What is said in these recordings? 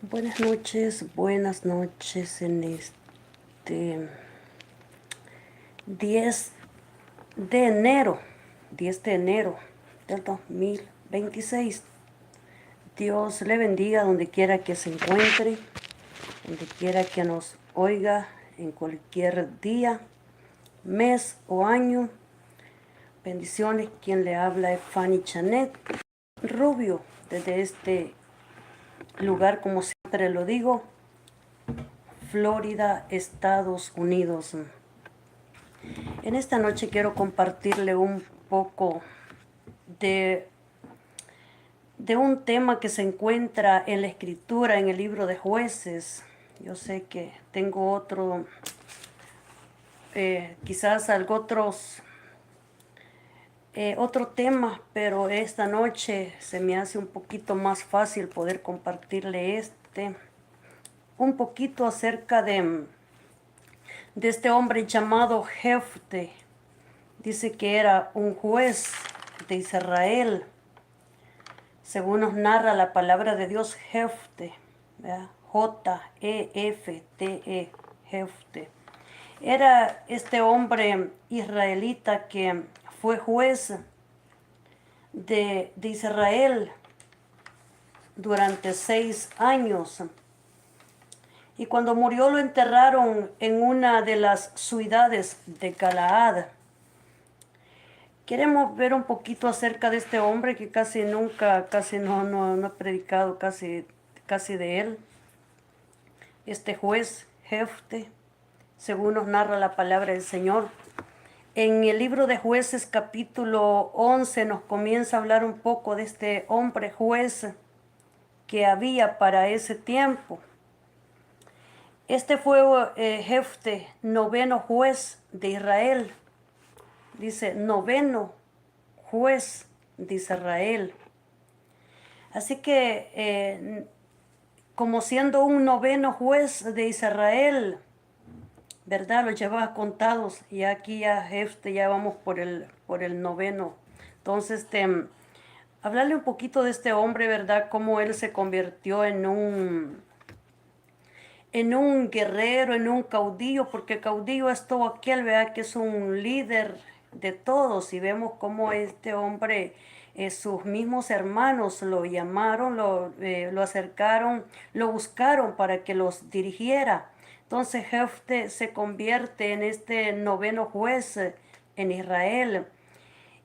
Buenas noches en este 10 de enero, 10 de enero del 2026. Dios le bendiga donde quiera que se encuentre, donde quiera que nos oiga, en cualquier día, mes o año. Bendiciones, quien le habla es Fanny Chanet Rubio, desde este lugar, como siempre lo digo, Florida, Estados Unidos. En esta noche quiero compartirle un poco de, de un tema que se encuentra en la escritura, en el libro de Jueces. Yo sé que tengo quizás algo otro tema, pero esta noche se me hace un poquito más fácil poder compartirle un poquito acerca de este hombre llamado Jefte. Dice que era un juez de Israel. Según nos narra la palabra de Dios, Jefte, Jefte, Jefte. Era este hombre israelita que fue juez de Israel durante 6 años. Y cuando murió lo enterraron en una de las ciudades de Galaad. Queremos ver un poquito acerca de este hombre que casi nunca, casi no he predicado casi de él. Este juez, Jefte, según nos narra la palabra del Señor. En el libro de Jueces capítulo 11 nos comienza a hablar un poco de este hombre juez que había para ese tiempo. Este fue Jefte, noveno juez de Israel. Dice, noveno juez de Israel. Así que, como siendo un noveno juez de Israel, ¿verdad? Los llevaba contados y aquí ya ya vamos por el noveno. Entonces, hablarle un poquito de este hombre, ¿verdad? Cómo él se convirtió en un guerrero, en un caudillo, porque caudillo es todo aquel, ¿verdad? Que es un líder de todos. Y vemos cómo este hombre, sus mismos hermanos lo llamaron, lo acercaron, lo buscaron para que los dirigiera. Entonces Jefte se convierte en este noveno juez en Israel.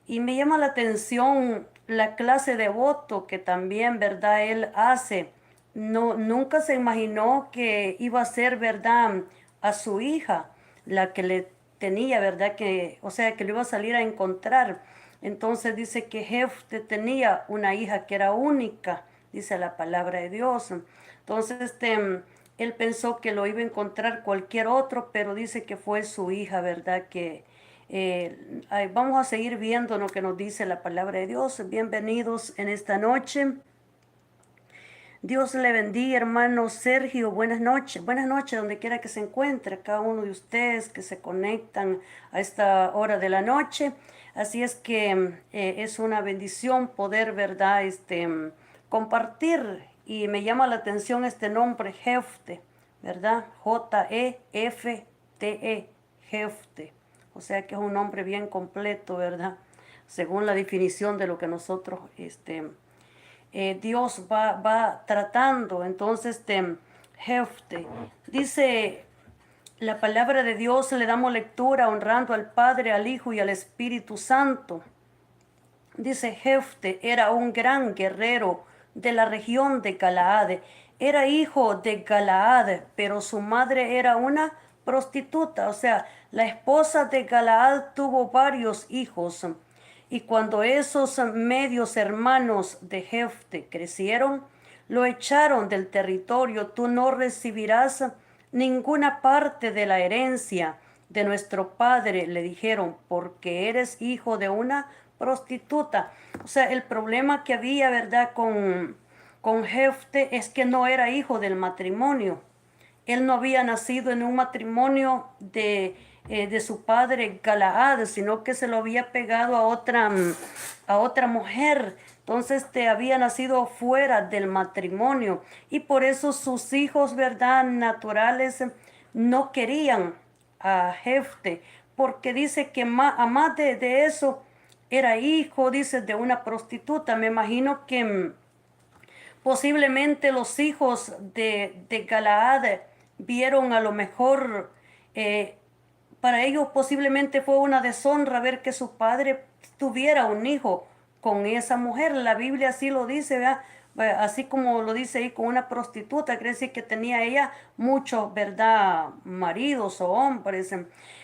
Y me llama la atención la clase de voto que también, ¿verdad? Él hace. No, nunca se imaginó que iba a ser, ¿verdad? A su hija, la que le tenía, ¿verdad? O sea, que lo iba a salir a encontrar. Entonces dice que Jefte tenía una hija que era única, dice la palabra de Dios. Entonces, él pensó que lo iba a encontrar cualquier otro, pero dice que fue su hija, ¿verdad? Vamos a seguir viendo lo que nos dice la palabra de Dios. Bienvenidos en esta noche. Dios le bendiga, hermano Sergio. Buenas noches, donde quiera que se encuentre, cada uno de ustedes que se conectan a esta hora de la noche. Así es que es una bendición poder, ¿verdad? Compartir. Y me llama la atención este nombre, Jefte, ¿verdad? Jefte, Jefte. O sea que es un nombre bien completo, ¿verdad? Según la definición de lo que nosotros, Dios va tratando. Entonces, Jefte, dice la palabra de Dios, le damos lectura honrando al Padre, al Hijo y al Espíritu Santo. Dice, Jefte era un gran guerrero de la región de Galaad. Era hijo de Galaad, pero su madre era una prostituta. O sea, la esposa de Galaad tuvo varios hijos. Y cuando esos medios hermanos de Jefte crecieron, lo echaron del territorio. Tú no recibirás ninguna parte de la herencia de nuestro padre, le dijeron, porque eres hijo de una prostituta. O sea, el problema que había, ¿verdad? Con Jefte es que no era hijo del matrimonio. Él no había nacido en un matrimonio de su padre Galaad, sino que se lo había pegado a otra mujer. Entonces había nacido fuera del matrimonio y por eso sus hijos, ¿verdad? Naturales no querían a Jefte, porque dice que además de eso era hijo, dice, de una prostituta. Me imagino que posiblemente los hijos de Galaad vieron a lo mejor, eh, para ellos posiblemente fue una deshonra ver que su padre tuviera un hijo con esa mujer. La Biblia así lo dice, ¿verdad? Así como lo dice ahí con una prostituta, quiere decir que tenía ella muchos, ¿verdad? Maridos o hombres.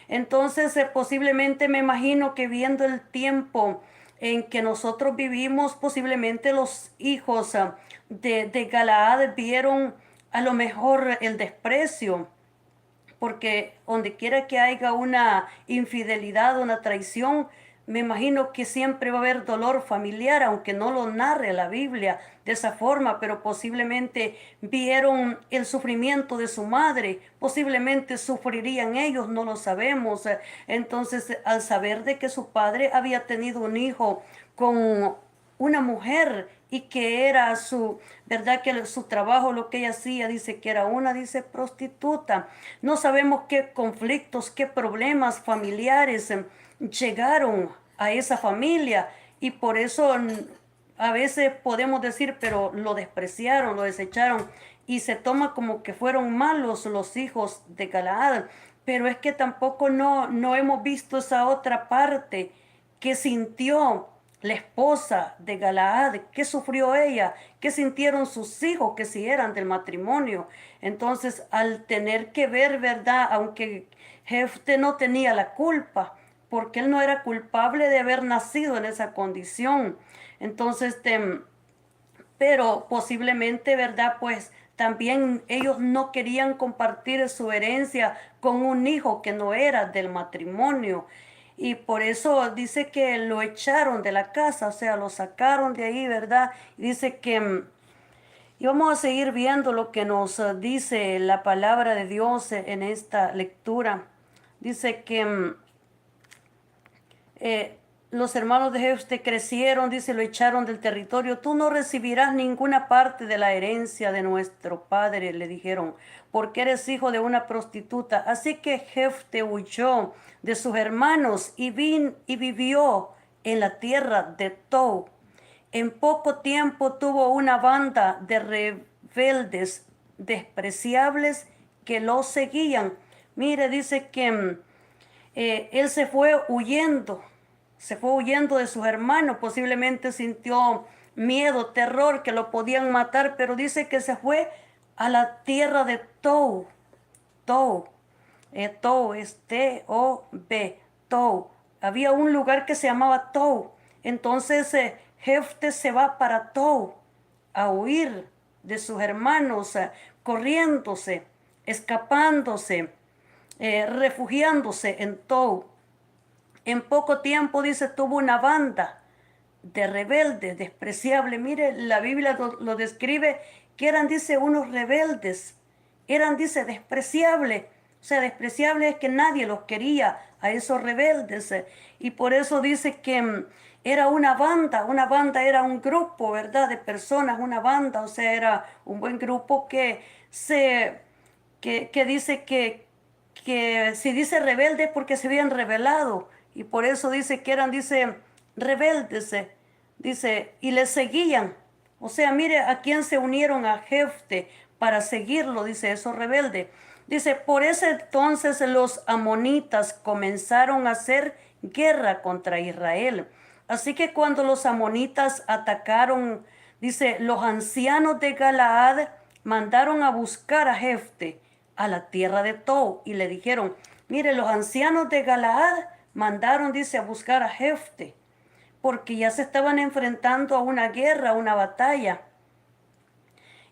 Entonces, posiblemente me imagino que viendo el tiempo en que nosotros vivimos, posiblemente los hijos de Galaad vieron a lo mejor el desprecio, porque donde quiera que haya una infidelidad, una traición, me imagino que siempre va a haber dolor familiar, aunque no lo narre la Biblia de esa forma, pero posiblemente vieron el sufrimiento de su madre, posiblemente sufrirían ellos, no lo sabemos. Entonces, al saber de que su padre había tenido un hijo con una mujer y que era su, verdad que su trabajo, lo que ella hacía, dice que era una, dice, prostituta. No sabemos qué conflictos, qué problemas familiares llegaron a esa familia y por eso a veces podemos decir, pero lo despreciaron, lo desecharon y se toma como que fueron malos los hijos de Galaad, pero es que tampoco no hemos visto esa otra parte que sintió la esposa de Galaad, qué sufrió ella, qué sintieron sus hijos que si eran del matrimonio. Entonces, al tener que ver, ¿verdad? Aunque Jefte no tenía la culpa, porque él no era culpable de haber nacido en esa condición. Entonces, pero posiblemente, ¿verdad? Pues también ellos no querían compartir su herencia con un hijo que no era del matrimonio. Y por eso dice que lo echaron de la casa, o sea, lo sacaron de ahí, ¿verdad? Y dice que, y vamos a seguir viendo lo que nos dice la palabra de Dios en esta lectura. Dice que los hermanos de Jefte crecieron, dice, lo echaron del territorio. Tú no recibirás ninguna parte de la herencia de nuestro padre, le dijeron, porque eres hijo de una prostituta. Así que Jefte huyó de sus hermanos y vivió en la tierra de Tou. En poco tiempo tuvo una banda de rebeldes despreciables que lo seguían. Mire, dice que él se fue huyendo de sus hermanos, posiblemente sintió miedo, terror, que lo podían matar, pero dice que se fue a la tierra de Tou. Tou, Tou es T-O-B, Tou. Había un lugar que se llamaba Tou. Entonces Jefte se va para Tou a huir de sus hermanos, corriéndose, escapándose, refugiándose en Tou. En poco tiempo, dice, tuvo una banda de rebeldes, despreciables. Mire, la Biblia lo describe que eran, dice, unos rebeldes. Eran, dice, despreciables. O sea, despreciables es que nadie los quería a esos rebeldes. Y por eso dice que era una banda. Una banda era un grupo, ¿verdad? De personas, una banda. O sea, era un buen grupo que dice que si dice rebelde es porque se habían rebelado y por eso dice que eran, dice, rebeldes, dice, y le seguían. O sea, mire a quién se unieron a Jefte para seguirlo, dice, esos rebeldes. Dice, por ese entonces los amonitas comenzaron a hacer guerra contra Israel. Así que cuando los amonitas atacaron, dice, los ancianos de Galaad mandaron a buscar a Jefte a la tierra de Tou y le dijeron, mire, los ancianos de Galaad mandaron, dice, a buscar a Jefte porque ya se estaban enfrentando a una guerra, a una batalla.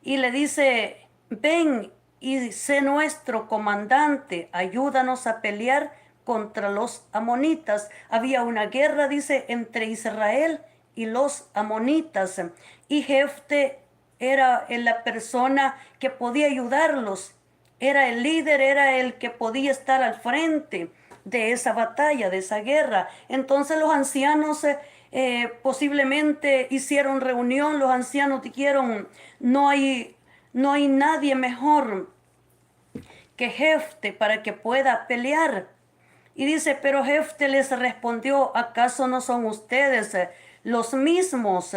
Y le dice, ven y sé nuestro comandante, ayúdanos a pelear contra los amonitas. Había una guerra, dice, entre Israel y los amonitas. Y Jefte era la persona que podía ayudarlos. Era el líder, era el que podía estar al frente de esa batalla, de esa guerra. Entonces los ancianos Posiblemente hicieron reunión, los ancianos dijeron, no hay nadie mejor que Jefte para que pueda pelear. Y dice, pero Jefte les respondió, ¿acaso no son ustedes los mismos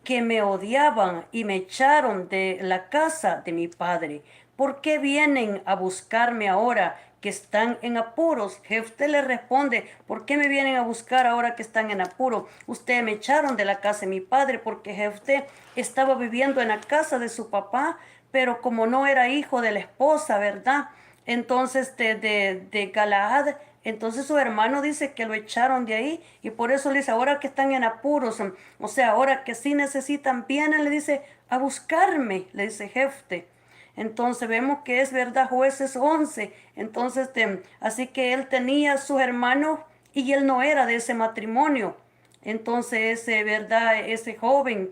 que me odiaban y me echaron de la casa de mi padre? ¿Por qué vienen a buscarme ahora que están en apuros? Jefte le responde, ¿por qué me vienen a buscar ahora que están en apuros? Ustedes me echaron de la casa de mi padre, porque Jefte estaba viviendo en la casa de su papá, pero como no era hijo de la esposa, ¿verdad? Entonces de Galaad, entonces su hermano dice que lo echaron de ahí y por eso le dice, ahora que están en apuros, o sea, ahora que sí necesitan, vienen, le dice, a buscarme, le dice Jefte. Entonces vemos que es verdad, Jueces 11. Entonces, así que él tenía sus hermanos y él no era de ese matrimonio. Entonces, ese, verdad, ese joven,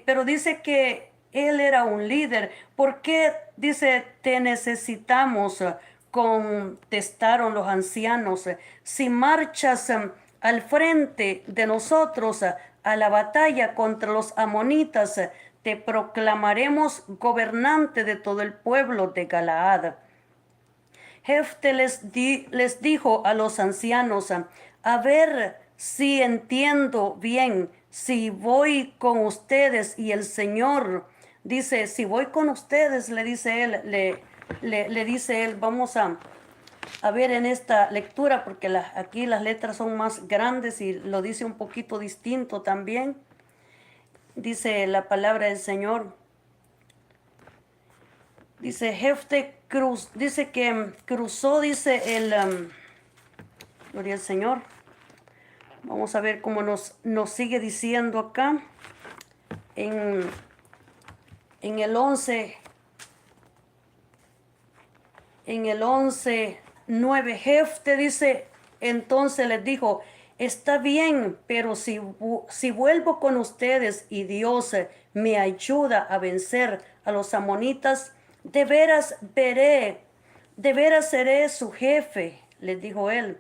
pero dice que él era un líder. ¿Por qué? Dice, te necesitamos, contestaron los ancianos. Si marchas al frente de nosotros a la batalla contra los amonitas, te proclamaremos gobernante de todo el pueblo de Galaad. Jefte les dijo a los ancianos, a ver si entiendo bien, si voy con ustedes y el Señor dice, si voy con ustedes, le dice él, le dice él, vamos a ver en esta lectura, porque aquí las letras son más grandes y lo dice un poquito distinto también. Dice la palabra del Señor. Dice Jefte Cruz, dice que cruzó, dice gloria al Señor. Vamos a ver cómo nos sigue diciendo acá en el 11, en el 11:9. Jefte dice, entonces les dijo, está bien, pero si vuelvo con ustedes y Dios me ayuda a vencer a los amonitas, de veras seré su jefe, les dijo él.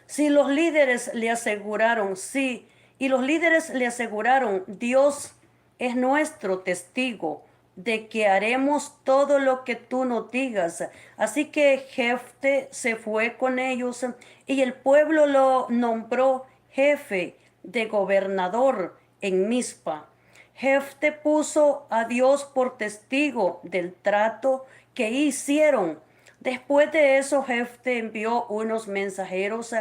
Si los líderes le aseguraron, sí, y los líderes le aseguraron, Dios es nuestro testigo de que haremos todo lo que tú nos digas. Así que Jefte se fue con ellos y el pueblo lo nombró jefe de gobernador en Mizpa. Jefte puso a Dios por testigo del trato que hicieron. Después de eso, Jefte envió unos mensajeros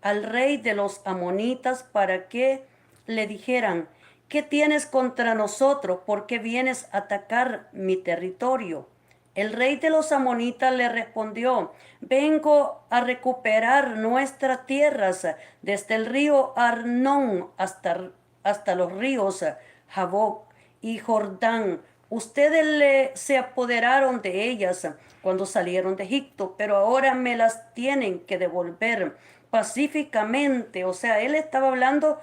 al rey de los amonitas para que le dijeran, ¿qué tienes contra nosotros? ¿Por qué vienes a atacar mi territorio? El rey de los amonitas le respondió, vengo a recuperar nuestras tierras desde el río Arnón hasta los ríos Jaboc y Jordán. Ustedes se apoderaron de ellas cuando salieron de Egipto, pero ahora me las tienen que devolver pacíficamente. O sea, él estaba hablando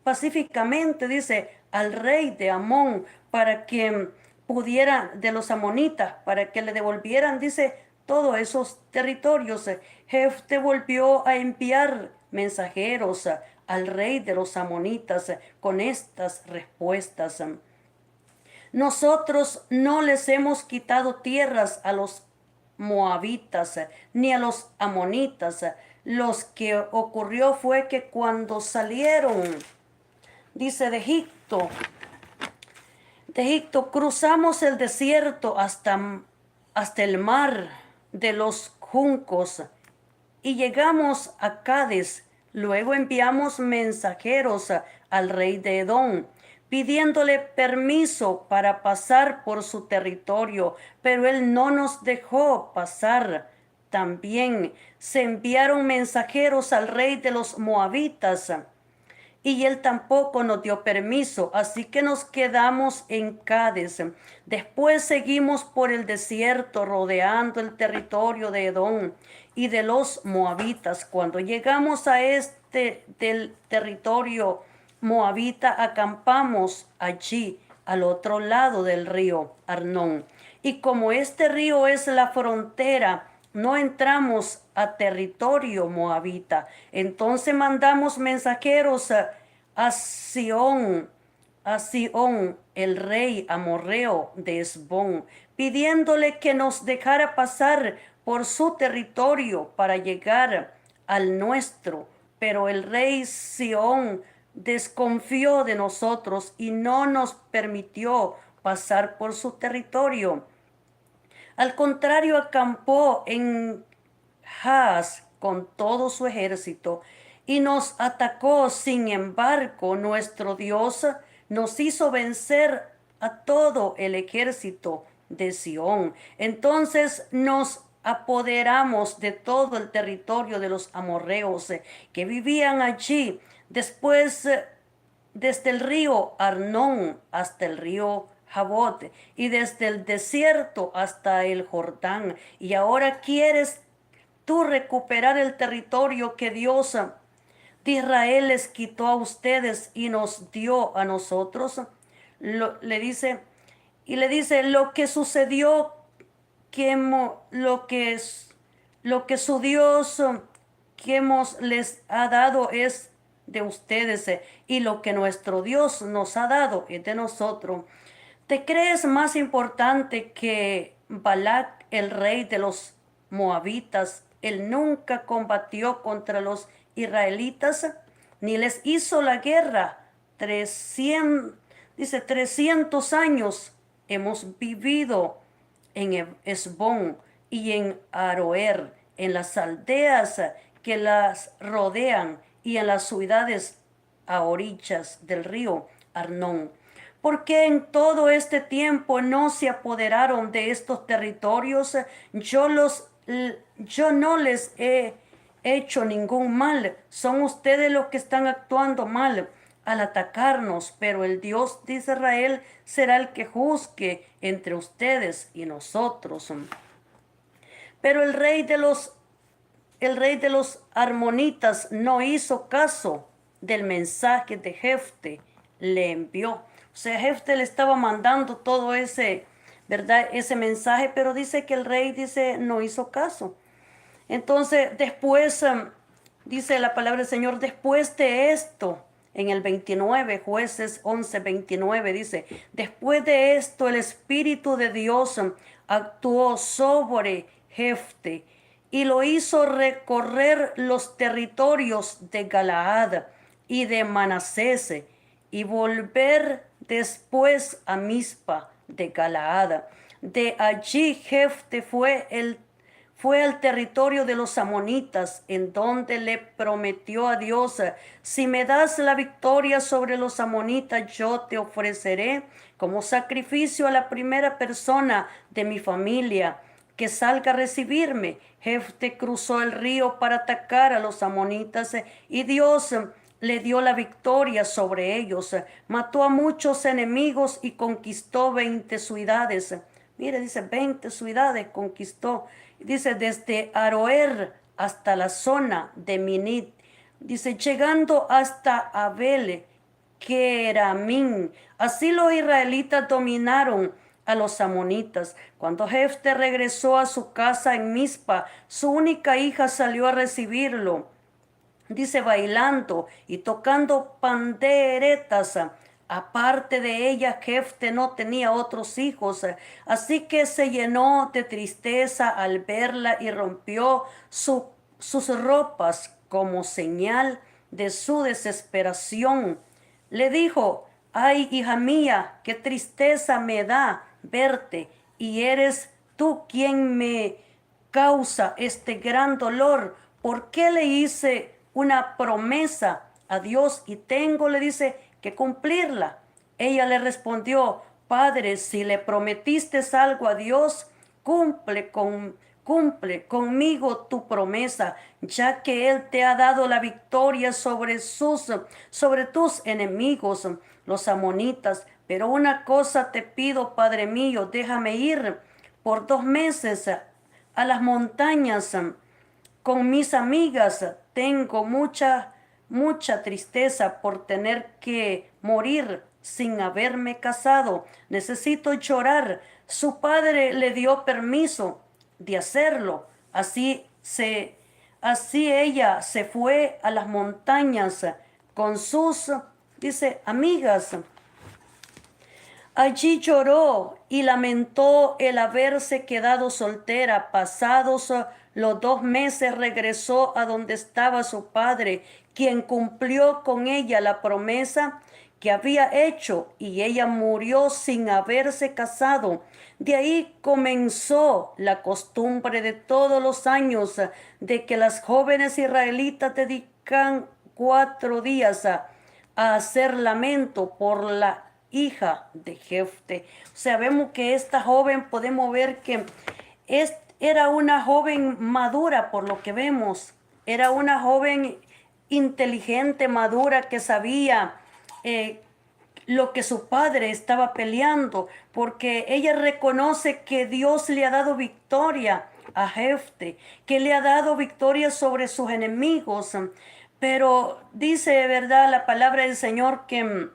pacíficamente, dice, al rey de Amón, para que pudiera, de los amonitas, para que le devolvieran, dice, todos esos territorios. Jefte volvió a enviar mensajeros al rey de los amonitas con estas respuestas. Nosotros no les hemos quitado tierras a los moabitas ni a los amonitas. Lo que ocurrió fue que cuando salieron, dice, de Egipto cruzamos el desierto hasta el mar de los juncos y llegamos a Cades. Luego enviamos mensajeros al rey de Edom, pidiéndole permiso para pasar por su territorio, pero él no nos dejó pasar. También se enviaron mensajeros al rey de los moabitas, y él tampoco nos dio permiso, así que nos quedamos en Cades. Después seguimos por el desierto, rodeando el territorio de Edom y de los moabitas. Cuando llegamos a del territorio moabita, acampamos allí, al otro lado del río Arnón. Y como este río es la frontera no entramos a territorio moabita. Entonces mandamos mensajeros a Sihón, el rey amorreo de Hesbón, pidiéndole que nos dejara pasar por su territorio para llegar al nuestro. Pero el rey Sihón desconfió de nosotros y no nos permitió pasar por su territorio. Al contrario, acampó en Jahaz con todo su ejército y nos atacó. Sin embargo, nuestro Dios nos hizo vencer a todo el ejército de Sión. Entonces nos apoderamos de todo el territorio de los amorreos que vivían allí. Después, desde el río Arnón hasta el río Jabot, y desde el desierto hasta el Jordán. Y ahora quieres tú recuperar el territorio que Dios de Israel les quitó a ustedes y nos dio a nosotros. Le dice, lo que sucedió, lo que su Dios les ha dado es de ustedes, y lo que nuestro Dios nos ha dado es de nosotros. ¿Te crees más importante que Balac, el rey de los moabitas? Él nunca combatió contra los israelitas, ni les hizo la guerra. 300 años hemos vivido en Hesbón y en Aroer, en las aldeas que las rodean y en las ciudades a orillas del río Arnón. ¿Por qué en todo este tiempo no se apoderaron de estos territorios? Yo no les he hecho ningún mal. Son ustedes los que están actuando mal al atacarnos, pero el Dios de Israel será el que juzgue entre ustedes y nosotros. Pero el rey de los armonitas no hizo caso del mensaje de Jefte, le envió. O sea, Jefte le estaba mandando todo ese, ¿verdad? Ese mensaje, pero dice que el rey no hizo caso. Entonces, después, dice la palabra del Señor, después de esto, en el 29, Jueces 11:29, dice, después de esto el Espíritu de Dios actuó sobre Jefte y lo hizo recorrer los territorios de Galaad y de Manasés y volver después a Mizpa de Galaad. De allí Jefte fue al territorio de los amonitas, en donde le prometió a Dios, si me das la victoria sobre los amonitas, yo te ofreceré como sacrificio a la primera persona de mi familia que salga a recibirme. Jefte cruzó el río para atacar a los amonitas y Dios le dio la victoria sobre ellos. Mató a muchos enemigos y conquistó 20 ciudades. Mire, dice 20 ciudades conquistó. Dice desde Aroer hasta la zona de Minit. Dice llegando hasta Abel Keramín. Así los israelitas dominaron a los amonitas. Cuando Jefte regresó a su casa en Mizpa, su única hija salió a recibirlo. Dice bailando y tocando panderetas. Aparte de ella, Jefte no tenía otros hijos, así que se llenó de tristeza al verla y rompió sus ropas como señal de su desesperación. Le dijo, ay, hija mía, qué tristeza me da verte, y eres tú quien me causa este gran dolor. ¿Por qué le hice una promesa a Dios y tengo, le dice, que cumplirla? Ella le respondió, Padre, si le prometiste algo a Dios, cumple conmigo tu promesa, ya que Él te ha dado la victoria sobre tus enemigos, los amonitas. Pero una cosa te pido, Padre mío, déjame ir por 2 meses a las montañas con mis amigas. Tengo mucha tristeza por tener que morir sin haberme casado. Necesito llorar. Su padre le dio permiso de hacerlo. Así ella se fue a las montañas con sus, dice, amigas. Allí lloró y lamentó el haberse quedado soltera. Pasados los 2 meses regresó a donde estaba su padre, quien cumplió con ella la promesa que había hecho, y ella murió sin haberse casado. De ahí comenzó la costumbre de todos los años de que las jóvenes israelitas dedican 4 días a hacer lamento por la hija de Jefte. O sea, vemos que esta joven, podemos ver que era una joven madura por lo que vemos. Era una joven inteligente, madura, que sabía lo que su padre estaba peleando, porque ella reconoce que Dios le ha dado victoria a Jefte, que le ha dado victoria sobre sus enemigos. Pero dice, ¿verdad?, la palabra del Señor que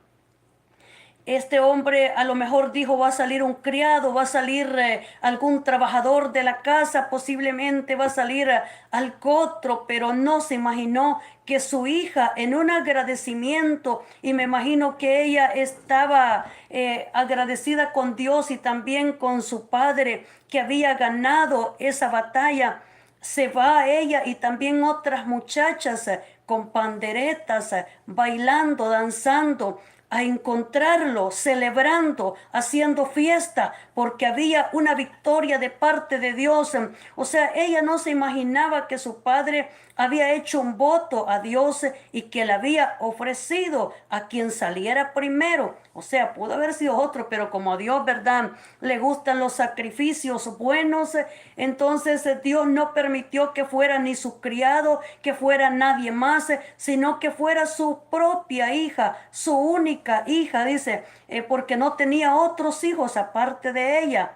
este hombre a lo mejor dijo, va a salir un criado, va a salir algún trabajador de la casa, posiblemente va a salir algo otro, pero no se imaginó que su hija, en un agradecimiento, y me imagino que ella estaba agradecida con Dios y también con su padre, que había ganado esa batalla, se va a ella y también otras muchachas con panderetas, bailando, danzando, a encontrarlo, celebrando, haciendo fiesta, porque había una victoria de parte de Dios. O sea, ella no se imaginaba que su padre había hecho un voto a Dios y que le había ofrecido a quien saliera primero. O sea, pudo haber sido otro, pero como a Dios, ¿verdad?, le gustan los sacrificios buenos, entonces Dios no permitió que fuera ni su criado, que fuera nadie más, sino que fuera su propia hija, su única hija, dice, porque no tenía otros hijos aparte de ella.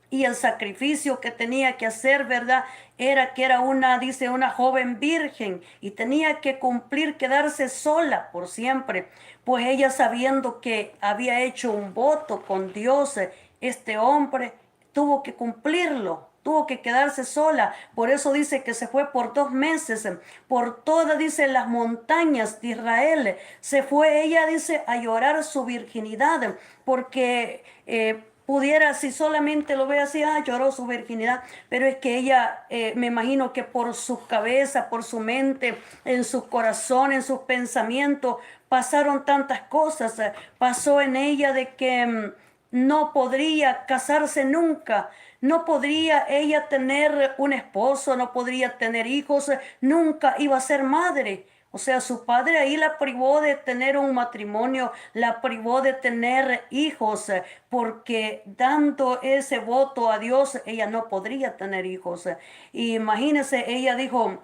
Y el sacrificio que tenía que hacer, ¿verdad?, era que era una, dice, una joven virgen, y tenía que cumplir, quedarse sola por siempre. Pues ella, sabiendo que había hecho un voto con Dios, este hombre tuvo que cumplirlo. Tuvo que quedarse sola. Por eso dice que se fue por 2 meses. Por todas, dice, las montañas de Israel. Se fue ella, dice, a llorar su virginidad. Porque pudiera, si solamente lo ve así, lloró su virginidad, pero es que ella, me imagino que por su cabeza, por su mente, en su corazón, en sus pensamientos, pasaron tantas cosas. Pasó en ella de que no podría casarse nunca, no podría ella tener un esposo, no podría tener hijos, nunca iba a ser madre. O sea, su padre ahí la privó de tener un matrimonio, la privó de tener hijos, porque dando ese voto a Dios, ella no podría tener hijos. Y imagínese, ella dijo,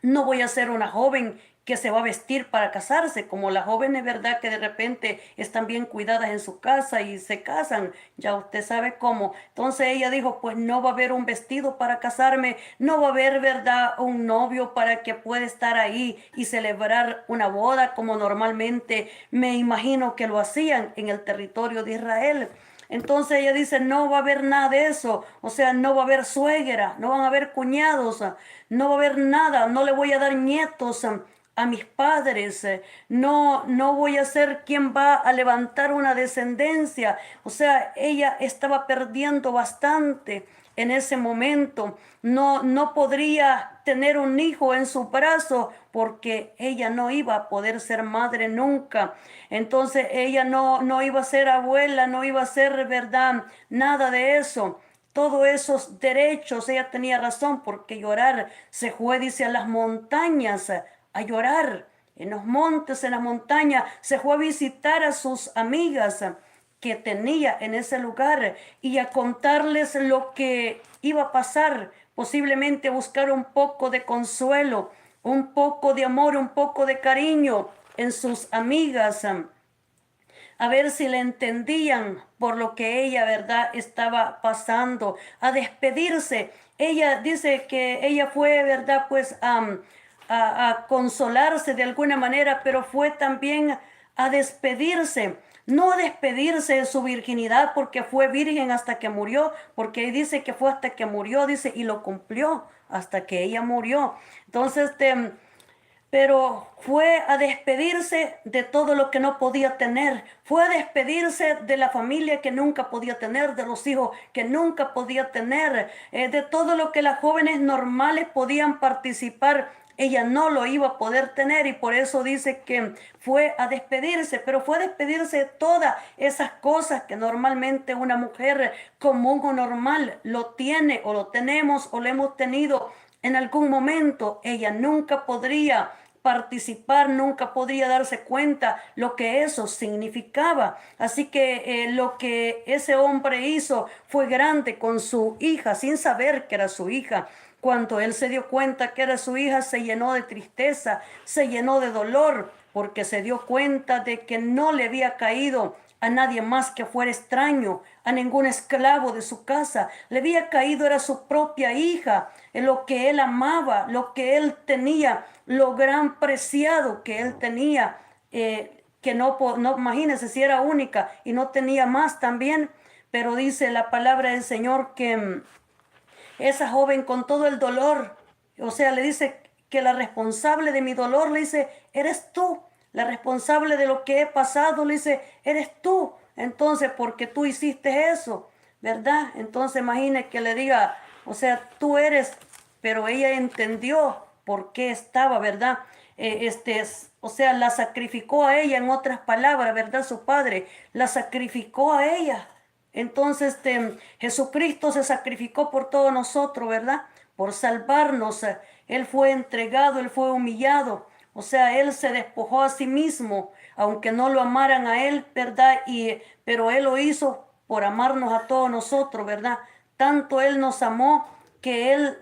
no voy a ser una joven que se va a vestir para casarse, como las jóvenes, ¿verdad?, que de repente están bien cuidadas en su casa y se casan, ya usted sabe cómo. Entonces ella dijo, pues no va a haber un vestido para casarme, no va a haber, ¿verdad?, un novio para que pueda estar ahí y celebrar una boda como normalmente me imagino que lo hacían en el territorio de Israel. Entonces ella dice, no va a haber nada de eso, o sea, no va a haber suegra, no van a haber cuñados, no va a haber nada, no le voy a dar nietos a mis padres, no, no voy a ser quien va a levantar una descendencia. O sea, ella estaba perdiendo bastante en ese momento. No, no podría tener un hijo en su brazo porque ella no iba a poder ser madre nunca. Entonces ella no iba a ser abuela, no iba a ser, verdad, nada de eso. Todos esos derechos, ella tenía razón porque llorar. Se fue, dice, a las montañas a llorar, en los montes, en las montañas. Se fue a visitar a sus amigas que tenía en ese lugar y a contarles lo que iba a pasar, posiblemente buscar un poco de consuelo, un poco de amor, un poco de cariño en sus amigas, a ver si le entendían por lo que ella, ¿verdad?, estaba pasando, a despedirse. Ella dice que ella fue, ¿verdad?, pues a consolarse de alguna manera, pero fue también a despedirse. no a despedirse de su virginidad porque fue virgen hasta que murió, porque ahí dice que fue hasta que murió, dice, y lo cumplió hasta que ella murió. Entonces, pero fue a despedirse de todo lo que no podía tener, fue a despedirse de la familia que nunca podía tener, de los hijos que nunca podía tener, de todo lo que las jóvenes normales podían participar. Ella no lo iba a poder tener y por eso dice que fue a despedirse, pero fue a despedirse de todas esas cosas que normalmente una mujer común o normal lo tiene o lo tenemos o lo hemos tenido en algún momento. Ella nunca podría participar, nunca podría darse cuenta lo que eso significaba. Así que lo que ese hombre hizo fue grande con su hija, sin saber que era su hija. Cuando él se dio cuenta que era su hija, se llenó de tristeza, se llenó de dolor, porque se dio cuenta de que no le había caído a nadie más que fuera extraño, a ningún esclavo de su casa. Le había caído, era su propia hija, en lo que él amaba, lo que él tenía, lo gran preciado que él tenía, que no, imagínense si era única y no tenía más también, pero dice la palabra del Señor que esa joven con todo el dolor, o sea, le dice que la responsable de mi dolor, le dice, eres tú. La responsable de lo que he pasado, le dice, eres tú. Entonces, porque tú hiciste eso, ¿verdad? Entonces, imagine que le diga, o sea, tú eres, pero ella entendió por qué estaba, ¿verdad? O sea, la sacrificó a ella, en otras palabras, ¿verdad? Su padre la sacrificó a ella. Entonces, Jesucristo se sacrificó por todos nosotros, ¿verdad? Por salvarnos. Él fue entregado, él fue humillado. O sea, él se despojó a sí mismo, aunque no lo amaran a él, ¿verdad? Pero él lo hizo por amarnos a todos nosotros, ¿verdad? Tanto él nos amó que él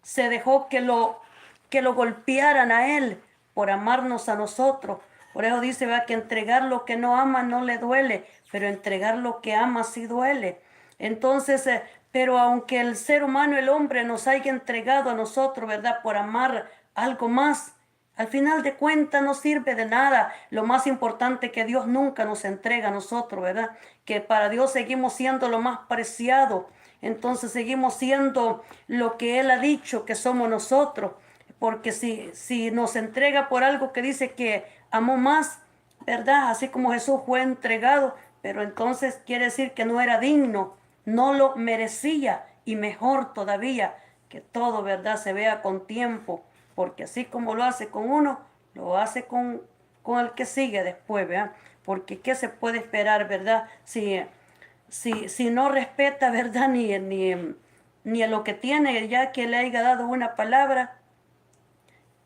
se dejó que lo golpearan a él por amarnos a nosotros. Por eso dice, ¿verdad?, que entregar lo que no ama no le duele, pero entregar lo que ama sí duele. Entonces, pero aunque el ser humano, el hombre, nos haya entregado a nosotros, ¿verdad?, por amar algo más, al final de cuentas no sirve de nada. Lo más importante que Dios nunca nos entrega a nosotros, ¿verdad? Que para Dios seguimos siendo lo más preciado. Entonces seguimos siendo lo que Él ha dicho que somos nosotros. Porque si nos entrega por algo que dice que amó más, ¿verdad? Así como Jesús fue entregado, pero entonces quiere decir que no era digno, no lo merecía, y mejor todavía que todo, ¿verdad?, se vea con tiempo, porque así como lo hace con uno, lo hace con el que sigue después, ¿verdad? Porque ¿qué se puede esperar, verdad? Si no respeta, ¿verdad?, ni a lo que tiene, ya que le haya dado una palabra,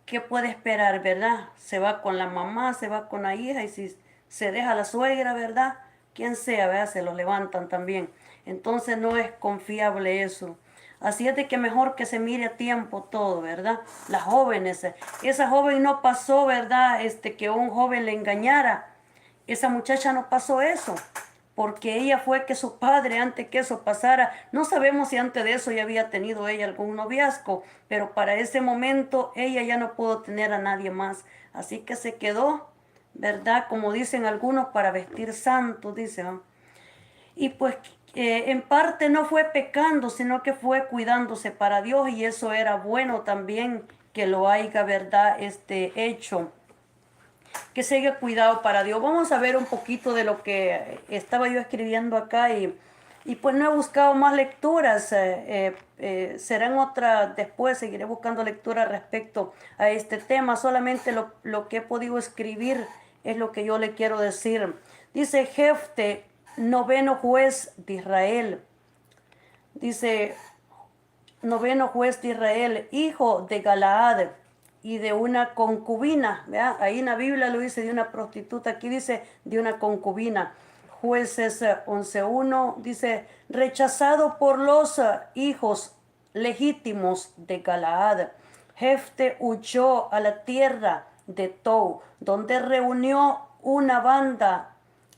¿qué puede esperar, verdad? Se va con la mamá, se va con la hija, y si se deja la suegra, ¿verdad? Quien sea, ¿verdad? Se lo levantan también. Entonces no es confiable eso. Así es de que mejor que se mire a tiempo todo, ¿verdad? Las jóvenes, esa joven no pasó, ¿verdad? Que un joven le engañara. Esa muchacha no pasó eso, porque ella fue que su padre, antes que eso pasara, no sabemos si antes de eso ya había tenido ella algún noviazgo, pero para ese momento ella ya no pudo tener a nadie más. Así que se quedó, ¿verdad? Como dicen algunos, para vestir santo, dicen, ¿no? Y pues en parte no fue pecando, sino que fue cuidándose para Dios, y eso era bueno también que lo haya, ¿verdad?, hecho, que se haya cuidado para Dios. Vamos a ver un poquito de lo que estaba yo escribiendo acá, y pues no he buscado más lecturas. Serán otras después, seguiré buscando lecturas respecto a este tema. Solamente lo que he podido escribir es lo que yo le quiero decir. Dice Jefte, noveno juez de Israel. Dice, noveno juez de Israel, hijo de Galaad y de una concubina. ¿Verdad? Ahí en la Biblia lo dice de una prostituta, aquí dice de una concubina. Jueces 11:1 dice, rechazado por los hijos legítimos de Galaad, Jefte huyó a la tierra de Tou, donde reunió una banda,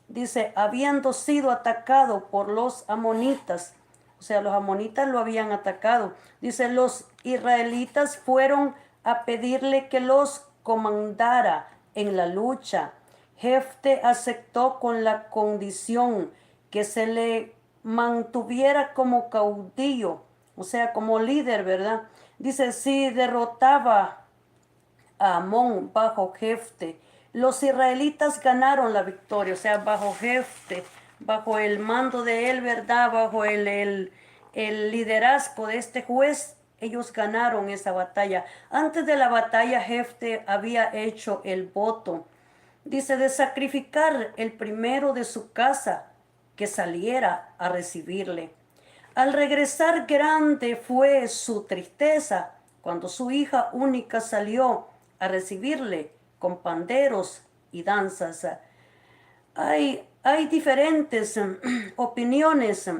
dice, habiendo sido atacado por los amonitas. O sea, los amonitas lo habían atacado. Dice, los israelitas fueron a pedirle que los comandara en la lucha, Jefte aceptó con la condición que se le mantuviera como caudillo, o sea, como líder, ¿verdad? Dice, si derrotaba a Amón bajo Jefte, los israelitas ganaron la victoria, o sea, bajo Jefte, bajo el mando de él, ¿verdad? Bajo el liderazgo de este juez, ellos ganaron esa batalla. Antes de la batalla, Jefte había hecho el voto, dice, de sacrificar el primero de su casa que saliera a recibirle. Al regresar grande fue su tristeza cuando su hija única salió a recibirle con panderos y danzas. Hay diferentes opiniones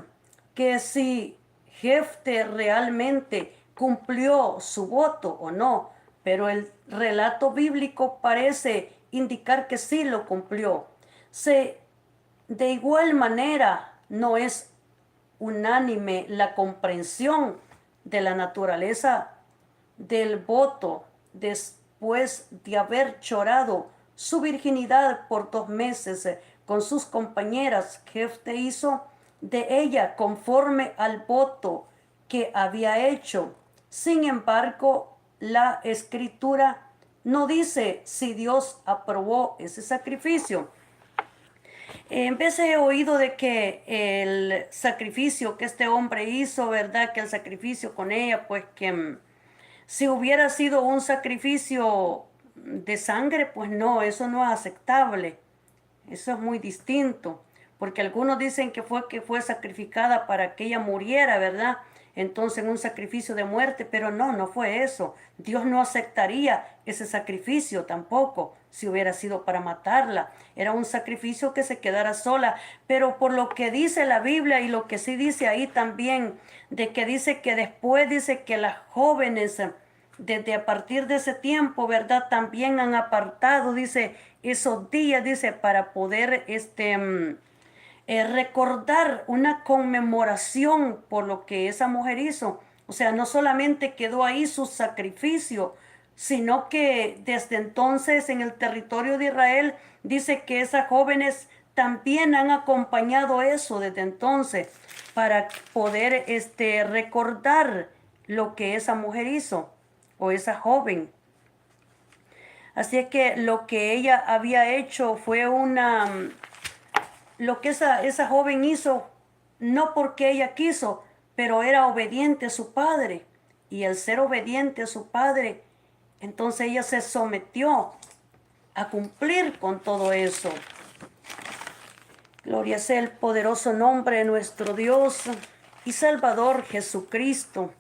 que si Jefte realmente cumplió su voto o no, pero el relato bíblico parece indicar que sí lo cumplió. De igual manera, no es unánime la comprensión de la naturaleza del voto después de haber llorado su virginidad por 2 meses con sus compañeras. Jefte hizo de ella conforme al voto que había hecho. Sin embargo, la escritura no dice si Dios aprobó ese sacrificio. En vez he oído de que el sacrificio que este hombre hizo, ¿verdad? Que el sacrificio con ella, pues que si hubiera sido un sacrificio de sangre, pues no, eso no es aceptable. Eso es muy distinto, porque algunos dicen que fue sacrificada para que ella muriera, ¿verdad? Entonces un sacrificio de muerte, pero no, no fue eso. Dios no aceptaría ese sacrificio tampoco si hubiera sido para matarla. Era un sacrificio que se quedara sola, pero por lo que dice la Biblia y lo que sí dice ahí también, de que dice que después dice que las jóvenes desde a partir de ese tiempo, ¿verdad? También han apartado, dice, esos días, dice, para poder recordar una conmemoración por lo que esa mujer hizo. O sea, no solamente quedó ahí su sacrificio, sino que desde entonces en el territorio de Israel dice que esas jóvenes también han acompañado eso desde entonces para poder recordar lo que esa mujer hizo o esa joven. Así es que lo que ella había hecho fue lo que esa joven hizo, no porque ella quiso, pero era obediente a su padre. Y al ser obediente a su padre, entonces ella se sometió a cumplir con todo eso. Gloria sea el poderoso nombre de nuestro Dios y Salvador Jesucristo.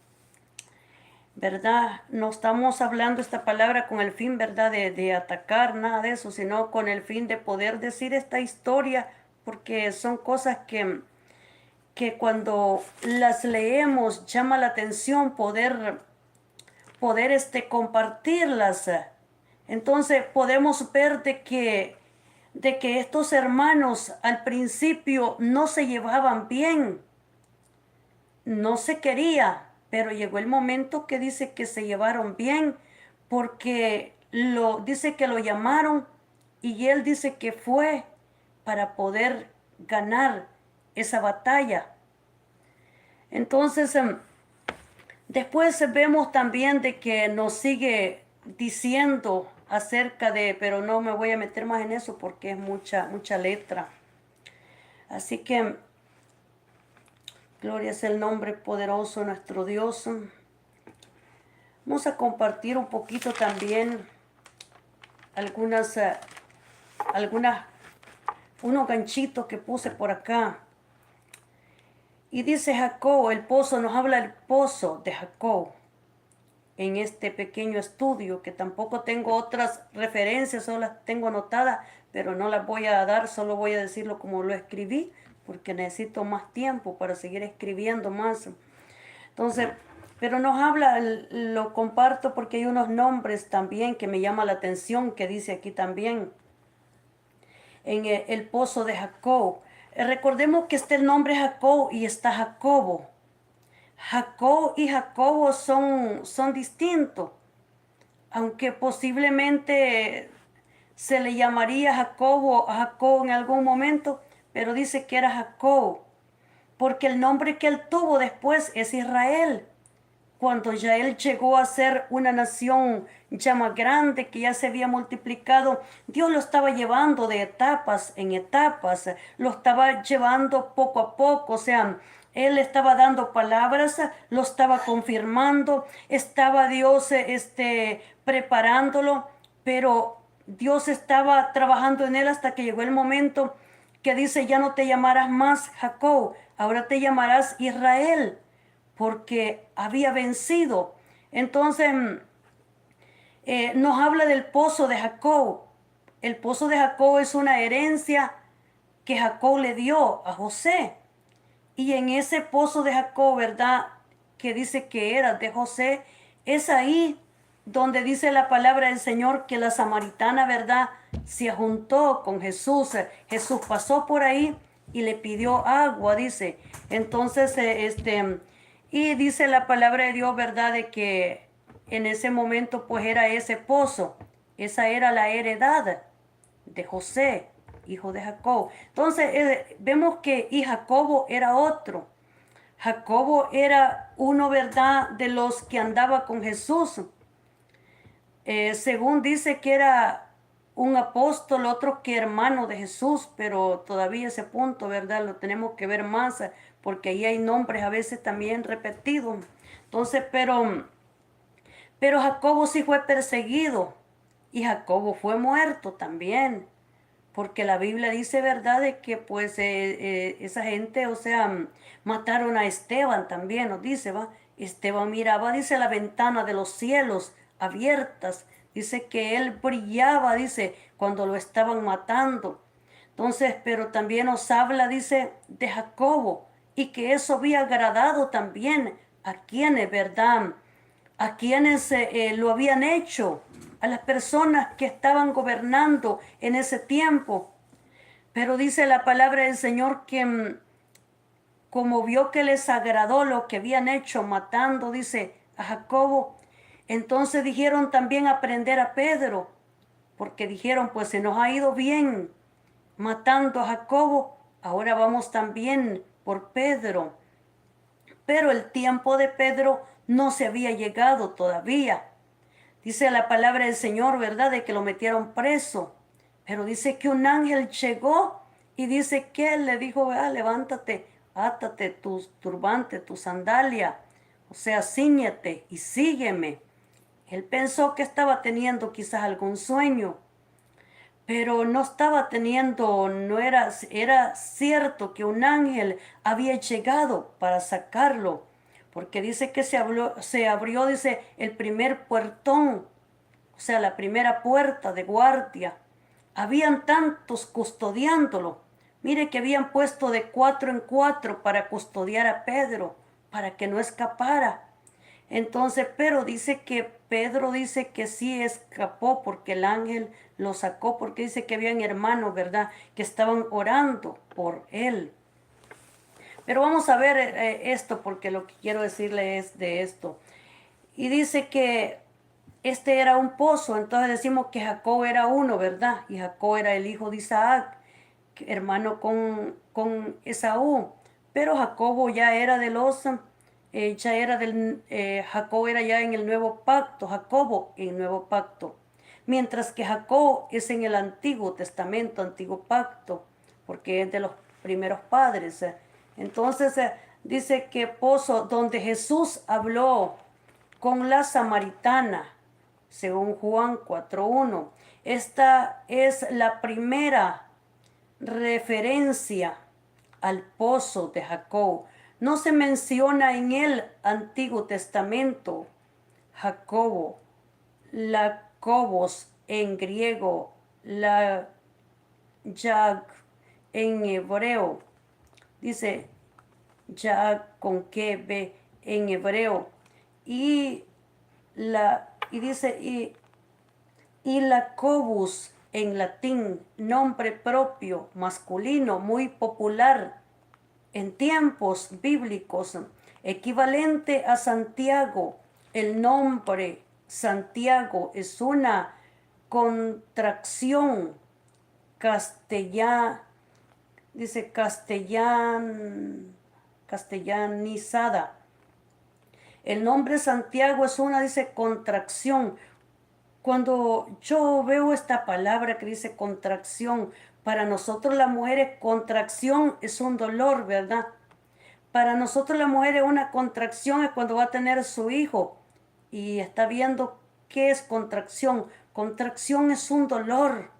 ¿Verdad? No estamos hablando esta palabra con el fin, ¿verdad?, de atacar, nada de eso, sino con el fin de poder decir esta historia, porque son cosas que cuando las leemos llama la atención poder compartirlas. Entonces podemos ver de que estos hermanos al principio no se llevaban bien, no se quería, pero llegó el momento que dice que se llevaron bien, porque dice que lo llamaron y él dice que fue para poder ganar esa batalla. Entonces, después vemos también de que nos sigue diciendo acerca de, pero no me voy a meter más en eso porque es mucha letra. Así que gloria es el nombre poderoso de nuestro Dios. Vamos a compartir un poquito también algunas, unos ganchitos que puse por acá. Y dice Jacob, el pozo, nos habla el pozo de Jacob en este pequeño estudio, que tampoco tengo otras referencias, solo las tengo anotadas, pero no las voy a dar, solo voy a decirlo como lo escribí, porque necesito más tiempo para seguir escribiendo más. Entonces, pero nos habla, lo comparto porque hay unos nombres también que me llama la atención, que dice aquí también, en el pozo de Jacob. Recordemos que está el nombre Jacob y está Jacobo. Jacob y Jacobo son distintos, aunque posiblemente se le llamaría Jacobo a Jacob en algún momento, pero dice que era Jacob, porque el nombre que él tuvo después es Israel. Cuando ya él llegó a ser una nación ya más grande, que ya se había multiplicado, Dios lo estaba llevando de etapas en etapas, lo estaba llevando poco a poco, o sea, él estaba dando palabras, lo estaba confirmando, estaba Dios preparándolo, pero Dios estaba trabajando en él hasta que llegó el momento que dice, ya no te llamarás más Jacob, ahora te llamarás Israel, porque había vencido. Entonces nos habla del pozo de Jacob. El pozo de Jacob es una herencia que Jacob le dio a José. Y en ese pozo de Jacob, ¿verdad? Que dice que era de José, es ahí donde dice la palabra del Señor que la samaritana, ¿verdad? Se juntó con Jesús. Jesús pasó por ahí y le pidió agua, dice. Entonces, y dice la palabra de Dios, ¿verdad? De que en ese momento pues era ese pozo. Esa era la heredad de José, hijo de Jacob. Entonces vemos que y Jacobo era otro. Jacobo era uno, ¿verdad?, de los que andaba con Jesús. Según dice que era un apóstol, otro que hermano de Jesús, pero todavía ese punto, ¿verdad?, lo tenemos que ver más, porque ahí hay nombres a veces también repetidos. Entonces, pero Jacobo sí fue perseguido y Jacobo fue muerto también. Porque la Biblia dice, ¿verdad?, de que pues esa gente, o sea, mataron a Esteban también, nos dice, ¿va? Esteban miraba, dice, la ventana de los cielos abiertas. Dice que él brillaba, dice, cuando lo estaban matando. Entonces, pero también nos habla, dice, de Jacobo, y que eso había agradado también a quienes, ¿verdad?, a quienes lo habían hecho, a las personas que estaban gobernando en ese tiempo. Pero dice la palabra del Señor que como vio que les agradó lo que habían hecho matando, dice, a Jacobo, entonces dijeron también aprender a Pedro, porque dijeron, pues se nos ha ido bien matando a Jacobo, ahora vamos también por Pedro. Pero el tiempo de Pedro no se había llegado todavía. Dice la palabra del Señor, ¿verdad?, de que lo metieron preso. Pero dice que un ángel llegó y dice que él le dijo, levántate, átate tu turbante, tu sandalia, o sea, cíñete y sígueme. Él pensó que estaba teniendo quizás algún sueño, pero no estaba teniendo, no era, era cierto que un ángel había llegado para sacarlo, porque dice que se abrió, dice, el primer puertón, o sea, la primera puerta de guardia. Habían tantos custodiándolo. Mire que habían puesto de 4 en 4 para custodiar a Pedro, para que no escapara. Entonces, pero dice que Pedro dice que sí escapó porque el ángel lo sacó, porque dice que habían hermanos, ¿verdad?, que estaban orando por él. Pero vamos a ver esto, porque lo que quiero decirle es de esto. Y dice que este era un pozo, entonces decimos que Jacob era uno, ¿verdad? Y Jacob era el hijo de Isaac, hermano con Esaú. Pero Jacobo ya era de los, Jacob era ya en el nuevo pacto, Jacobo en el nuevo pacto. Mientras que Jacob es en el Antiguo Testamento, Antiguo Pacto, porque es de los primeros padres. Entonces dice que pozo donde Jesús habló con la samaritana, según Juan 4:1. Esta es la primera referencia al pozo de Jacob. No se menciona en el Antiguo Testamento Jacobo, la Cobos en griego, la Yag en hebreo. Dice Yag con que ve en hebreo. Y dice y la Cobus en latín, nombre propio masculino muy popular en tiempos bíblicos, equivalente a Santiago. El nombre Santiago es una contracción dice castellanizada. El nombre Santiago es una, dice, contracción. Cuando yo veo esta palabra que dice contracción, para nosotros las mujeres contracción es un dolor, ¿verdad? Para nosotros las mujeres una contracción es cuando va a tener su hijo y está viendo qué es contracción. Contracción es un dolor.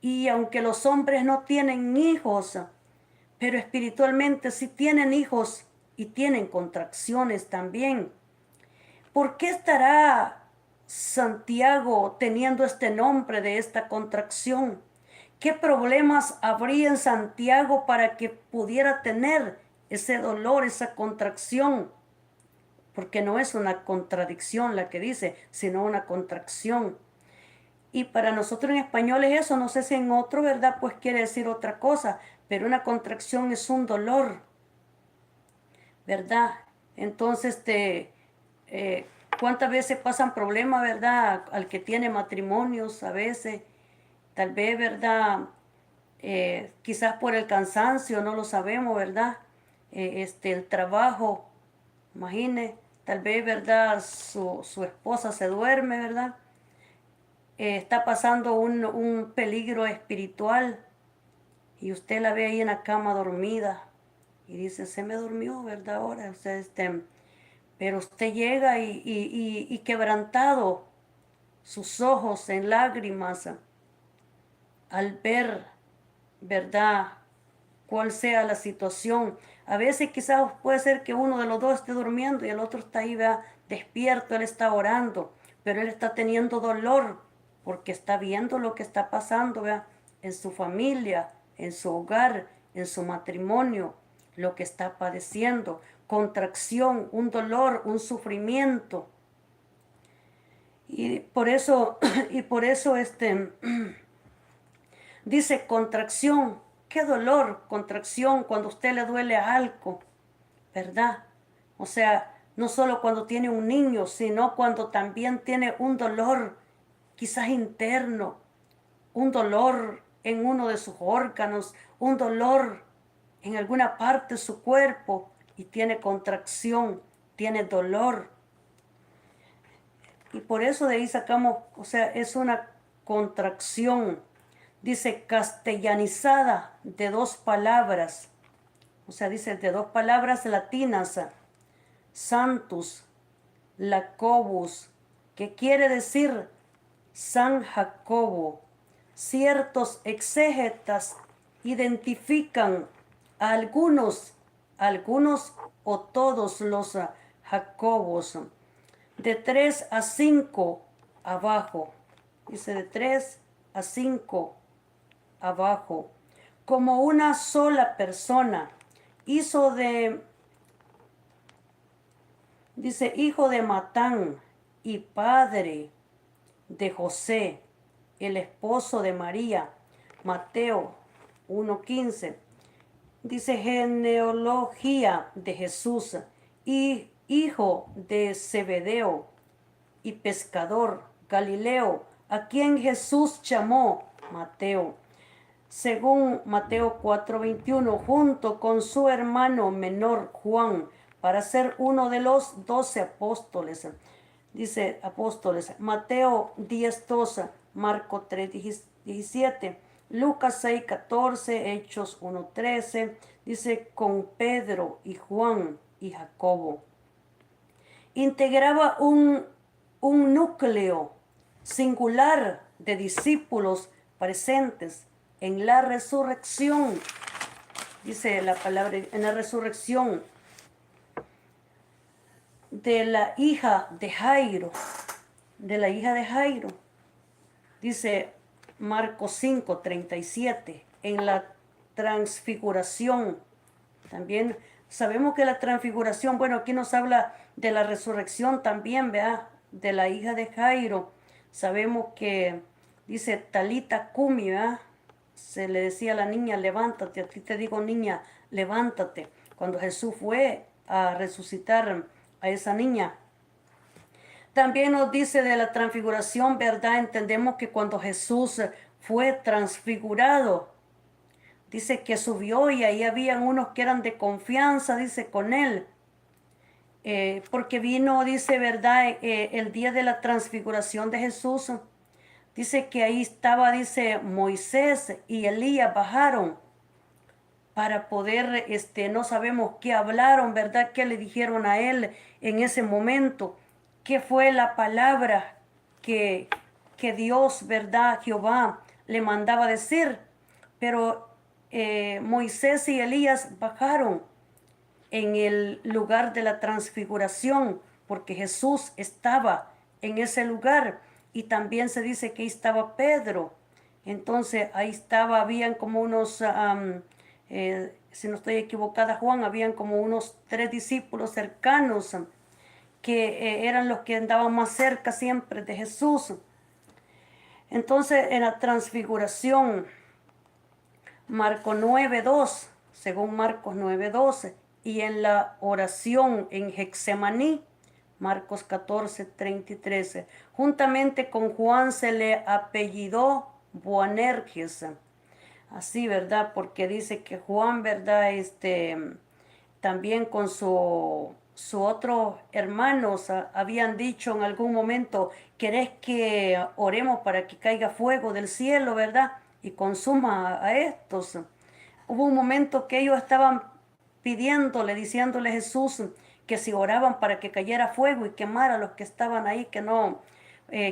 Y aunque los hombres no tienen hijos, pero espiritualmente sí tienen hijos y tienen contracciones también. ¿Por qué estará Santiago teniendo este nombre de esta contracción? ¿Qué problemas habría en Santiago para que pudiera tener ese dolor, esa contracción? Porque no es una contradicción la que dice, sino una contracción. Y para nosotros en español es eso, no sé si en otro, ¿verdad? Pues quiere decir otra cosa, pero una contracción es un dolor, ¿verdad? Entonces, ¿cuántas veces pasan problemas, verdad? Al que tiene matrimonios, a veces, tal vez, ¿verdad? Quizás por el cansancio, no lo sabemos, ¿verdad? El trabajo, imagine, tal vez, ¿verdad? Su esposa se duerme, ¿verdad? Está pasando un peligro espiritual y usted la ve ahí en la cama dormida y dice, se me durmió, ¿verdad? Ahora, o sea, pero usted llega y quebrantado, sus ojos en lágrimas, al ver, ¿verdad? Cuál sea la situación. A veces quizás puede ser que uno de los dos esté durmiendo y el otro está ahí, ¿verdad? Despierto, él está orando, pero él está teniendo dolor porque está viendo lo que está pasando, ¿verdad? En su familia, en su hogar, en su matrimonio, lo que está padeciendo, contracción, un dolor, un sufrimiento. Y por eso, dice contracción. Qué dolor, contracción, cuando a usted le duele algo, ¿verdad? O sea, no solo cuando tiene un niño, sino cuando también tiene un dolor, quizás interno, un dolor en uno de sus órganos, un dolor en alguna parte de su cuerpo y tiene contracción, tiene dolor. Y por eso de ahí sacamos, o sea, es una contracción. Dice castellanizada de dos palabras. O sea, dice de dos palabras latinas. Santus, Jacobus, que quiere decir San Jacobo. Ciertos exégetas identifican a algunos o todos los Jacobos, de 3 a 5 abajo. Dice de 3 a 5 abajo. Como una sola persona. Dice, hijo de Matán y padre de José, el esposo de María. Mateo 1:15. Dice, genealogía de Jesús y hijo de Zebedeo y pescador Galileo, a quien Jesús llamó Mateo. Según Mateo 4:21, junto con su hermano menor Juan, para ser uno de los 12 apóstoles. Dice apóstoles, Mateo 10:12, Marco 3:17, Lucas 6:14, Hechos 1:13, dice con Pedro y Juan y Jacobo. Integraba un núcleo singular de discípulos presentes en la resurrección. Dice la palabra, en la resurrección de la hija de Jairo, dice Marcos 5:37, en la transfiguración. También sabemos que la transfiguración, bueno, aquí nos habla de la resurrección también, ¿verdad? De la hija de Jairo. Sabemos que dice Talita Cumi, ¿verdad? Se le decía a la niña, levántate, a ti te digo niña, levántate. Cuando Jesús fue a resucitar a esa niña. También nos dice de la transfiguración, ¿verdad? Entendemos que cuando Jesús fue transfigurado, dice que subió y ahí habían unos que eran de confianza, dice, con él. Porque vino, dice, ¿verdad? El día de la transfiguración de Jesús, dice que ahí estaba, dice, Moisés y Elías bajaron para poder, no sabemos qué hablaron, ¿verdad? ¿Qué le dijeron a él en ese momento? ¿Qué fue la palabra que, que Dios, ¿verdad? Jehová le mandaba decir. Pero Moisés y Elías bajaron en el lugar de la transfiguración, porque Jesús estaba en ese lugar. Y también se dice que ahí estaba Pedro. Entonces ahí estaba, habían como unos, si no estoy equivocada, Juan, habían como unos 3 discípulos cercanos que eran los que andaban más cerca siempre de Jesús. Entonces en la transfiguración, Marcos 9:2, según Marcos 9:12, y en la oración en Getsemaní, Marcos 14:33, juntamente con Juan se le apellidó Boanerges. Así, ¿verdad? Porque dice que Juan, ¿verdad? También con su otro hermanos habían dicho en algún momento, ¿querés que oremos para que caiga fuego del cielo, ¿verdad? Y consuma a estos. Hubo un momento que ellos estaban pidiéndole, diciéndole a Jesús que si oraban para que cayera fuego y quemara a los que estaban ahí, que no,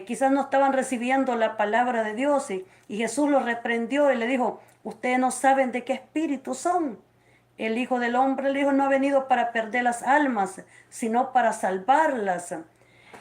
quizás no estaban recibiendo la palabra de Dios. Y Jesús los reprendió y le dijo, ustedes no saben de qué espíritu son. El Hijo del Hombre, el Hijo no ha venido para perder las almas, sino para salvarlas.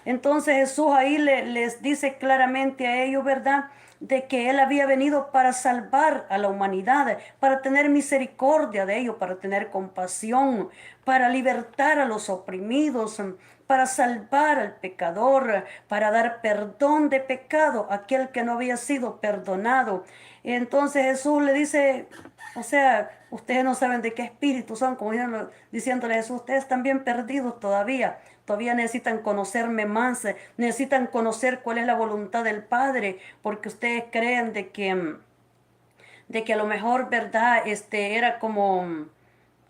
Entonces Jesús ahí les dice claramente a ellos, ¿verdad? De que Él había venido para salvar a la humanidad, para tener misericordia de ellos, para tener compasión, para libertar a los oprimidos, para salvar al pecador, para dar perdón de pecado a aquel que no había sido perdonado. Entonces Jesús le dice, o sea, ustedes no saben de qué espíritu son, como diciéndole a Jesús, ustedes están bien perdidos todavía. Todavía necesitan conocerme más, necesitan conocer cuál es la voluntad del Padre, porque ustedes creen de que a lo mejor, ¿verdad? Era como,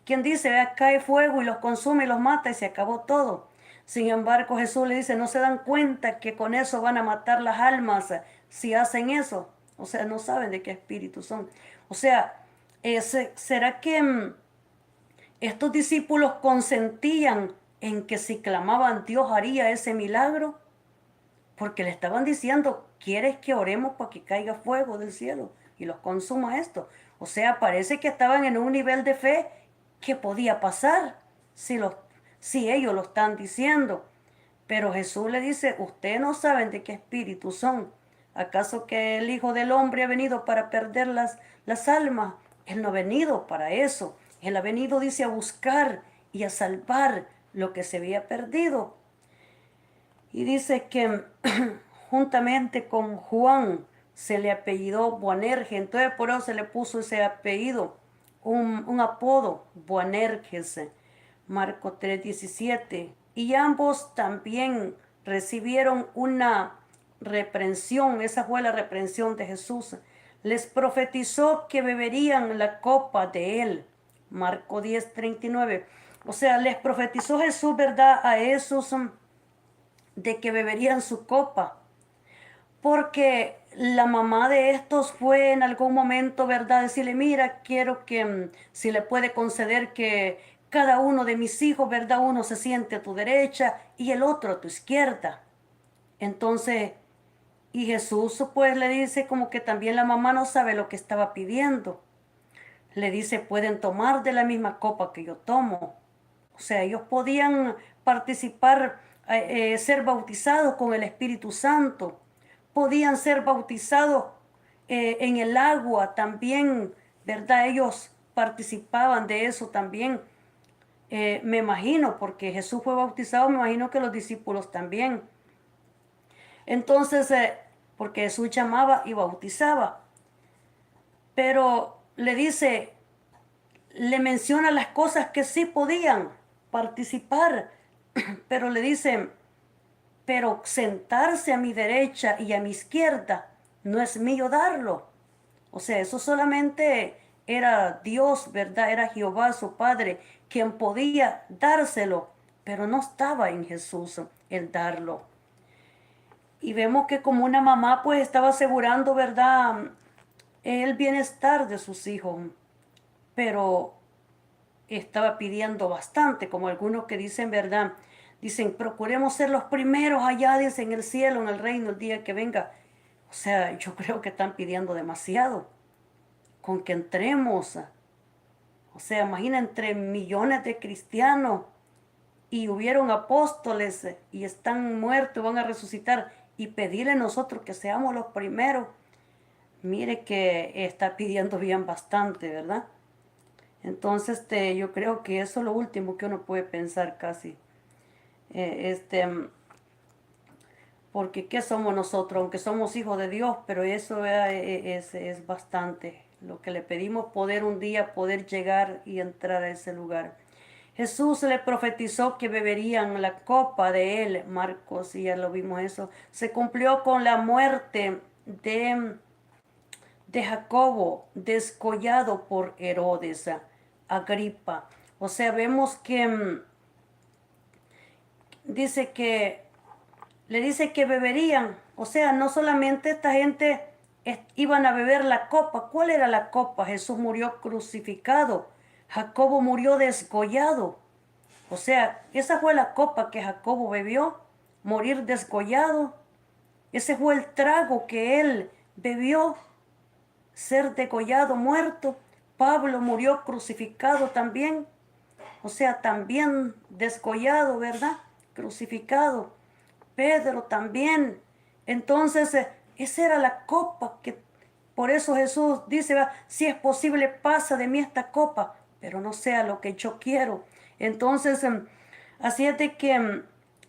quien dice, vea, cae fuego y los consume y los mata y se acabó todo. Sin embargo, Jesús le dice, no se dan cuenta que con eso van a matar las almas si hacen eso. O sea, no saben de qué espíritu son. O sea, ¿será que estos discípulos consentían en que si clamaban Dios haría ese milagro? Porque le estaban diciendo, ¿quieres que oremos para que caiga fuego del cielo y los consuma esto? O sea, parece que estaban en un nivel de fe que podía pasar si ellos lo están diciendo. Pero Jesús le dice, ustedes no saben de qué espíritu son. ¿Acaso que el Hijo del Hombre ha venido para perder las almas? Él no ha venido para eso. Él ha venido, dice, a buscar y a salvar lo que se había perdido. Y dice que juntamente con Juan se le apellidó Boanerges. Entonces por eso se le puso ese apellido, un apodo, Boanerges. Marcos 3:17. Y ambos también recibieron una reprensión. Esa fue la reprensión de Jesús. Les profetizó que beberían la copa de él. Marcos 10:39. O sea, les profetizó Jesús, ¿verdad? A esos de que beberían su copa. Porque la mamá de estos fue en algún momento, ¿verdad? Decirle, mira, quiero que si le puede conceder que cada uno de mis hijos, ¿verdad? Uno se siente a tu derecha y el otro a tu izquierda. Entonces, y Jesús pues le dice como que también la mamá no sabe lo que estaba pidiendo. Le dice, pueden tomar de la misma copa que yo tomo. O sea, ellos podían participar, ser bautizados con el Espíritu Santo. Podían ser bautizados en el agua también, ¿verdad? Ellos participaban de eso también. Me imagino, porque Jesús fue bautizado, me imagino que los discípulos también. Entonces, porque Jesús llamaba y bautizaba. Pero le dice, le menciona las cosas que sí podían participar, pero le dice, pero sentarse a mi derecha y a mi izquierda no es mío darlo. O sea, eso solamente era Dios, ¿verdad? Era Jehová, su Padre, quien podía dárselo, pero no estaba en Jesús el darlo. Y vemos que como una mamá pues estaba asegurando, ¿verdad? El bienestar de sus hijos, pero estaba pidiendo bastante, como algunos que dicen, ¿verdad? Dicen, procuremos ser los primeros allá, dicen, en el cielo, en el reino, el día que venga. O sea, yo creo que están pidiendo demasiado. Con que entremos, o sea, imagina entre millones de cristianos y hubieron apóstoles y están muertos, van a resucitar y pedirle a nosotros que seamos los primeros. Mire que está pidiendo bien bastante, ¿verdad? Entonces, yo creo que eso es lo último que uno puede pensar casi. Porque ¿qué somos nosotros? Aunque somos hijos de Dios, pero eso es bastante. Lo que le pedimos poder un día, poder llegar y entrar a ese lugar. Jesús le profetizó que beberían la copa de él, Marcos, y ya lo vimos eso. Se cumplió con la muerte de Jacobo, descollado por Herodes, Agripa. O sea, vemos que dice que le dice que beberían. O sea, no solamente esta gente iban a beber la copa. ¿Cuál era la copa? Jesús murió crucificado. Jacobo murió desgollado. O sea, esa fue la copa que Jacobo bebió, morir desgollado. Ese fue el trago que él bebió, ser degollado, muerto. Pablo murió crucificado también. O sea, también desgollado, ¿verdad? Crucificado. Pedro también. Entonces, esa era la copa que, por eso Jesús dice, "Va, si es posible, pasa de mí esta copa, pero no sea lo que yo quiero". Entonces, así es de que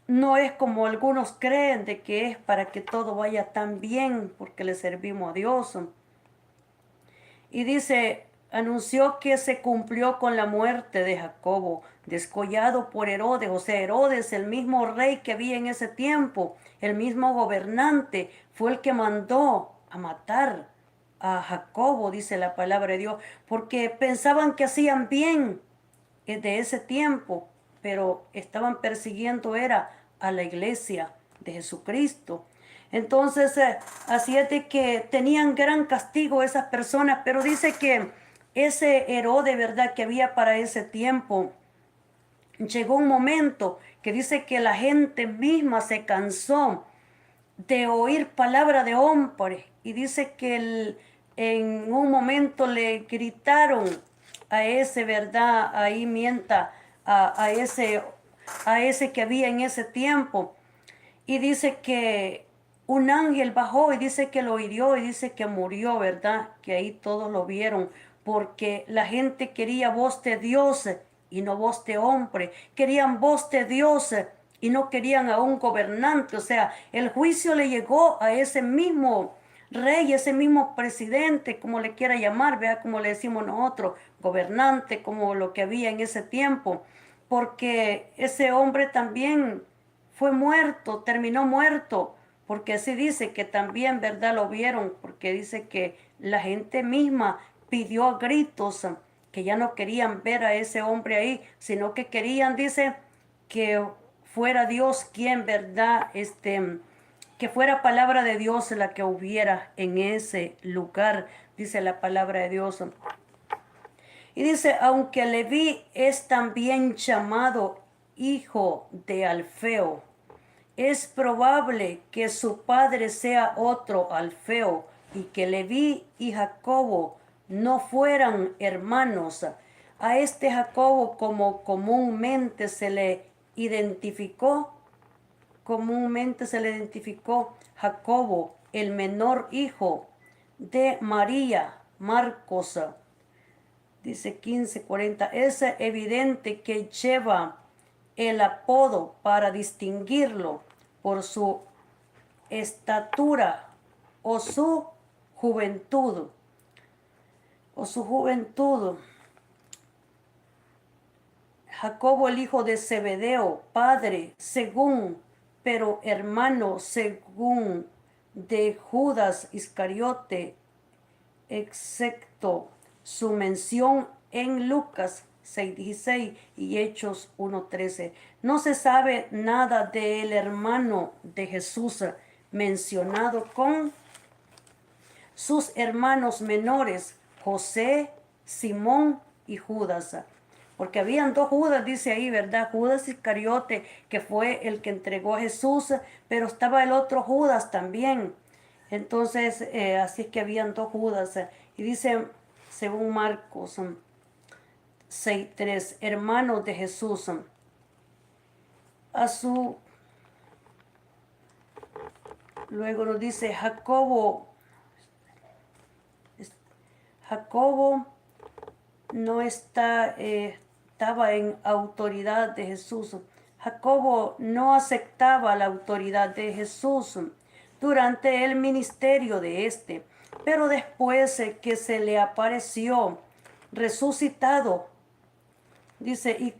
no es como algunos creen, de que es para que todo vaya tan bien, porque le servimos a Dios. Y dice, anunció que se cumplió con la muerte de Jacobo, descollado por Herodes. O sea, Herodes, el mismo rey que había en ese tiempo, el mismo gobernante, fue el que mandó a matar a Jacobo, dice la palabra de Dios, porque pensaban que hacían bien de ese tiempo, pero estaban persiguiendo era a la iglesia de Jesucristo. Entonces, así es de que tenían gran castigo esas personas, pero dice que ese Herodes, ¿verdad?, que había para ese tiempo, llegó un momento que dice que la gente misma se cansó de oír palabra de hombre y dice que en un momento le gritaron a ese, ¿verdad? Ahí mienta, a ese que había en ese tiempo. Y dice que un ángel bajó y dice que lo hirió y dice que murió, ¿verdad? Que ahí todos lo vieron, porque la gente quería voz de Dios y no voz de hombre. Querían voz de Dios y no querían a un gobernante. O sea, el juicio le llegó a ese mismo rey, ese mismo presidente, como le quiera llamar, vea, como le decimos nosotros, gobernante, como lo que había en ese tiempo, porque ese hombre también fue muerto, terminó muerto, porque así dice que también, ¿verdad? Lo vieron, porque dice que la gente misma pidió a gritos que ya no querían ver a ese hombre ahí, sino que querían, dice, que fuera Dios quien, ¿verdad? Que fuera palabra de Dios la que hubiera en ese lugar, dice la palabra de Dios. Y dice, aunque Leví es también llamado hijo de Alfeo, es probable que su padre sea otro Alfeo y que Leví y Jacobo no fueran hermanos. A este Jacobo, como comúnmente se le identificó Jacobo, el menor hijo de María, Marcos. Dice 15:40, es evidente que lleva el apodo para distinguirlo por su estatura o su juventud. O su juventud. Jacobo, el hijo de Zebedeo, padre, según pero hermano, según de Judas Iscariote, excepto su mención en Lucas 6:16 y Hechos 1:13. No se sabe nada del hermano de Jesús mencionado con sus hermanos menores, José, Simón y Judas. Porque habían dos Judas, dice ahí, ¿verdad? Judas Iscariote, que fue el que entregó a Jesús, pero estaba el otro Judas también. Entonces, así es que habían dos Judas. Y dice, según Marcos 6:3, hermanos de Jesús, a su, luego nos dice Jacobo no estaba en autoridad de Jesús. Jacobo no aceptaba la autoridad de Jesús durante el ministerio de este, pero después que se le apareció resucitado, dice,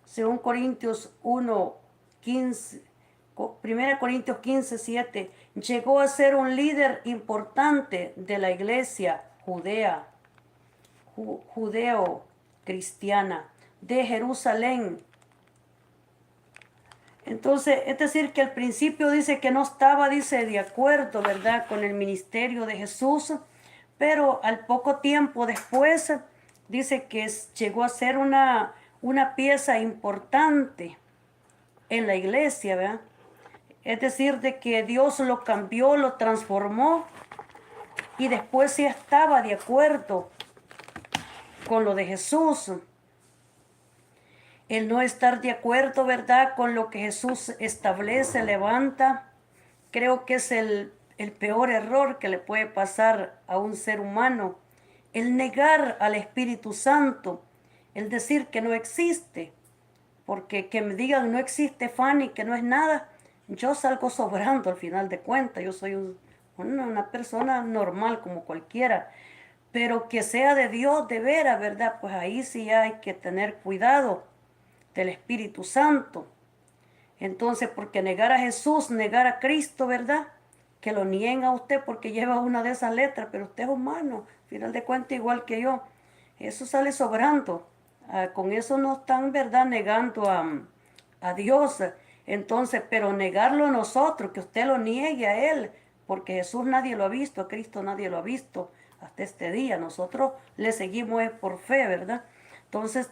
según Corintios 1:15, 1 Corintios 15:7, llegó a ser un líder importante de la iglesia judeo-cristiana de Jerusalén. Entonces, es decir, que al principio dice que no estaba, dice, de acuerdo, ¿verdad?, con el ministerio de Jesús, pero al poco tiempo después dice que llegó a ser una pieza importante en la iglesia, ¿verdad? Es decir, de que Dios lo cambió, lo transformó y después sí estaba de acuerdo con lo de Jesús. El no estar de acuerdo, ¿verdad?, con lo que Jesús establece, levanta, creo que es el peor error que le puede pasar a un ser humano. El negar al Espíritu Santo, el decir que no existe. Porque que me digan no existe, Fanny, que no es nada, yo salgo sobrando al final de cuentas. Yo soy una persona normal como cualquiera. Pero que sea de Dios de veras, ¿verdad? Pues ahí sí hay que tener cuidado del Espíritu Santo. Entonces, porque negar a Jesús, negar a Cristo, ¿verdad?, que lo nieguen a usted porque lleva una de esas letras, pero usted es humano, al final de cuentas igual que yo. Eso sale sobrando. Con eso no están, ¿verdad?, negando a Dios. Entonces, pero negarlo a nosotros, que usted lo niegue a Él, porque Jesús nadie lo ha visto, a Cristo nadie lo ha visto hasta este día. Nosotros le seguimos por fe, ¿verdad? Entonces,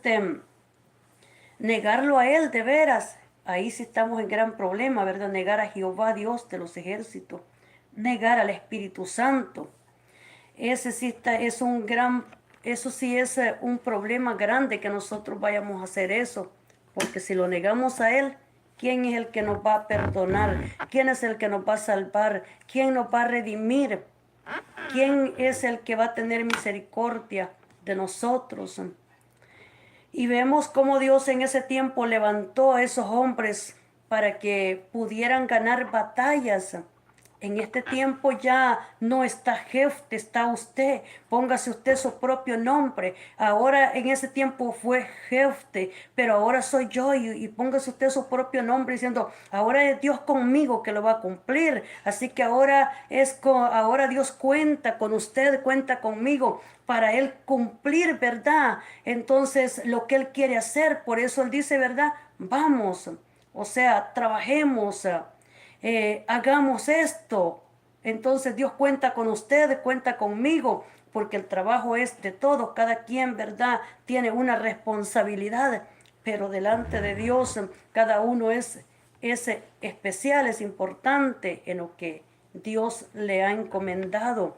negarlo a Él de veras, ahí sí estamos en gran problema, ¿verdad? Negar a Jehová, Dios de los ejércitos, negar al Espíritu Santo. Ese sí es eso sí es un problema grande que nosotros vayamos a hacer eso, porque si lo negamos a Él, ¿quién es el que nos va a perdonar? ¿Quién es el que nos va a salvar? ¿Quién nos va a redimir? ¿Quién es el que va a tener misericordia de nosotros? Y vemos cómo Dios en ese tiempo levantó a esos hombres para que pudieran ganar batallas. En este tiempo ya no está Jefte, está usted. Póngase usted su propio nombre. Ahora en ese tiempo fue Jefte, pero ahora soy yo. Y póngase usted su propio nombre diciendo, ahora es Dios conmigo que lo va a cumplir. Así que ahora Dios cuenta con usted, cuenta conmigo para Él cumplir, ¿verdad? Entonces lo que Él quiere hacer, por eso Él dice, ¿verdad? Vamos, o sea, trabajemos. Hagamos esto. Entonces Dios cuenta con ustedes, cuenta conmigo, porque el trabajo es de todos. Cada quien, ¿verdad?, tiene una responsabilidad, pero delante de Dios cada uno es especial, es importante en lo que Dios le ha encomendado.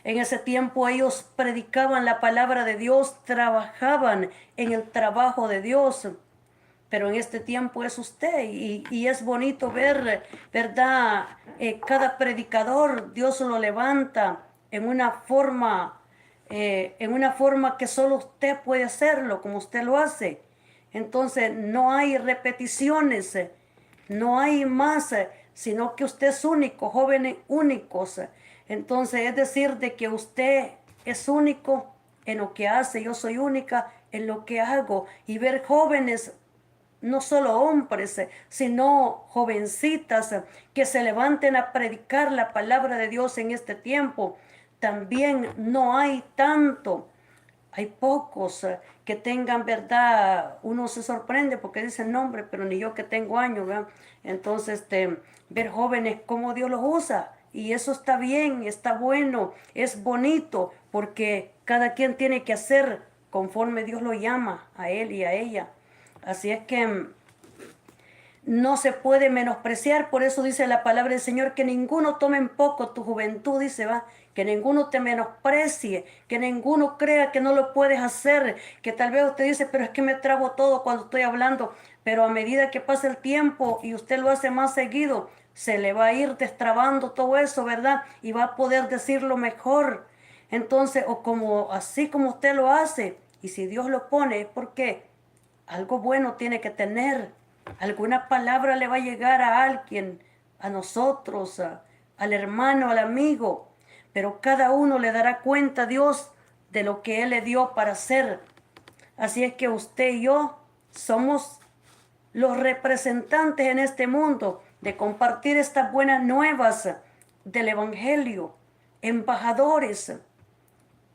En ese tiempo ellos predicaban la palabra de Dios, trabajaban en el trabajo de Dios. Pero en este tiempo es usted y es bonito ver, ¿verdad? Cada predicador, Dios lo levanta en una forma que solo usted puede hacerlo, como usted lo hace. Entonces no hay repeticiones, no hay más, sino que usted es único, jóvenes únicos. Entonces es decir, de que usted es único en lo que hace, yo soy única en lo que hago. Y ver jóvenes no solo hombres, sino jovencitas que se levanten a predicar la palabra de Dios en este tiempo. También no hay tanto. Hay pocos que tengan verdad. Uno se sorprende porque dicen nombre, pero ni yo que tengo años, ¿verdad? Entonces, ver jóvenes cómo Dios los usa. Y eso está bien, está bueno, es bonito, porque cada quien tiene que hacer conforme Dios lo llama a él y a ella. Así es que no se puede menospreciar, por eso dice la palabra del Señor, que ninguno tome en poco tu juventud, dice, va, que ninguno te menosprecie, que ninguno crea que no lo puedes hacer, que tal vez usted dice, pero es que me trabo todo cuando estoy hablando, pero a medida que pasa el tiempo y usted lo hace más seguido, se le va a ir destrabando todo eso, ¿verdad? Y va a poder decirlo mejor. Entonces, o como así como usted lo hace, y si Dios lo pone, es porque algo bueno tiene que tener. Alguna palabra le va a llegar a alguien, a nosotros, al hermano, al amigo. Pero cada uno le dará cuenta a Dios de lo que Él le dio para hacer. Así es que usted y yo somos los representantes en este mundo de compartir estas buenas nuevas del Evangelio. Embajadores.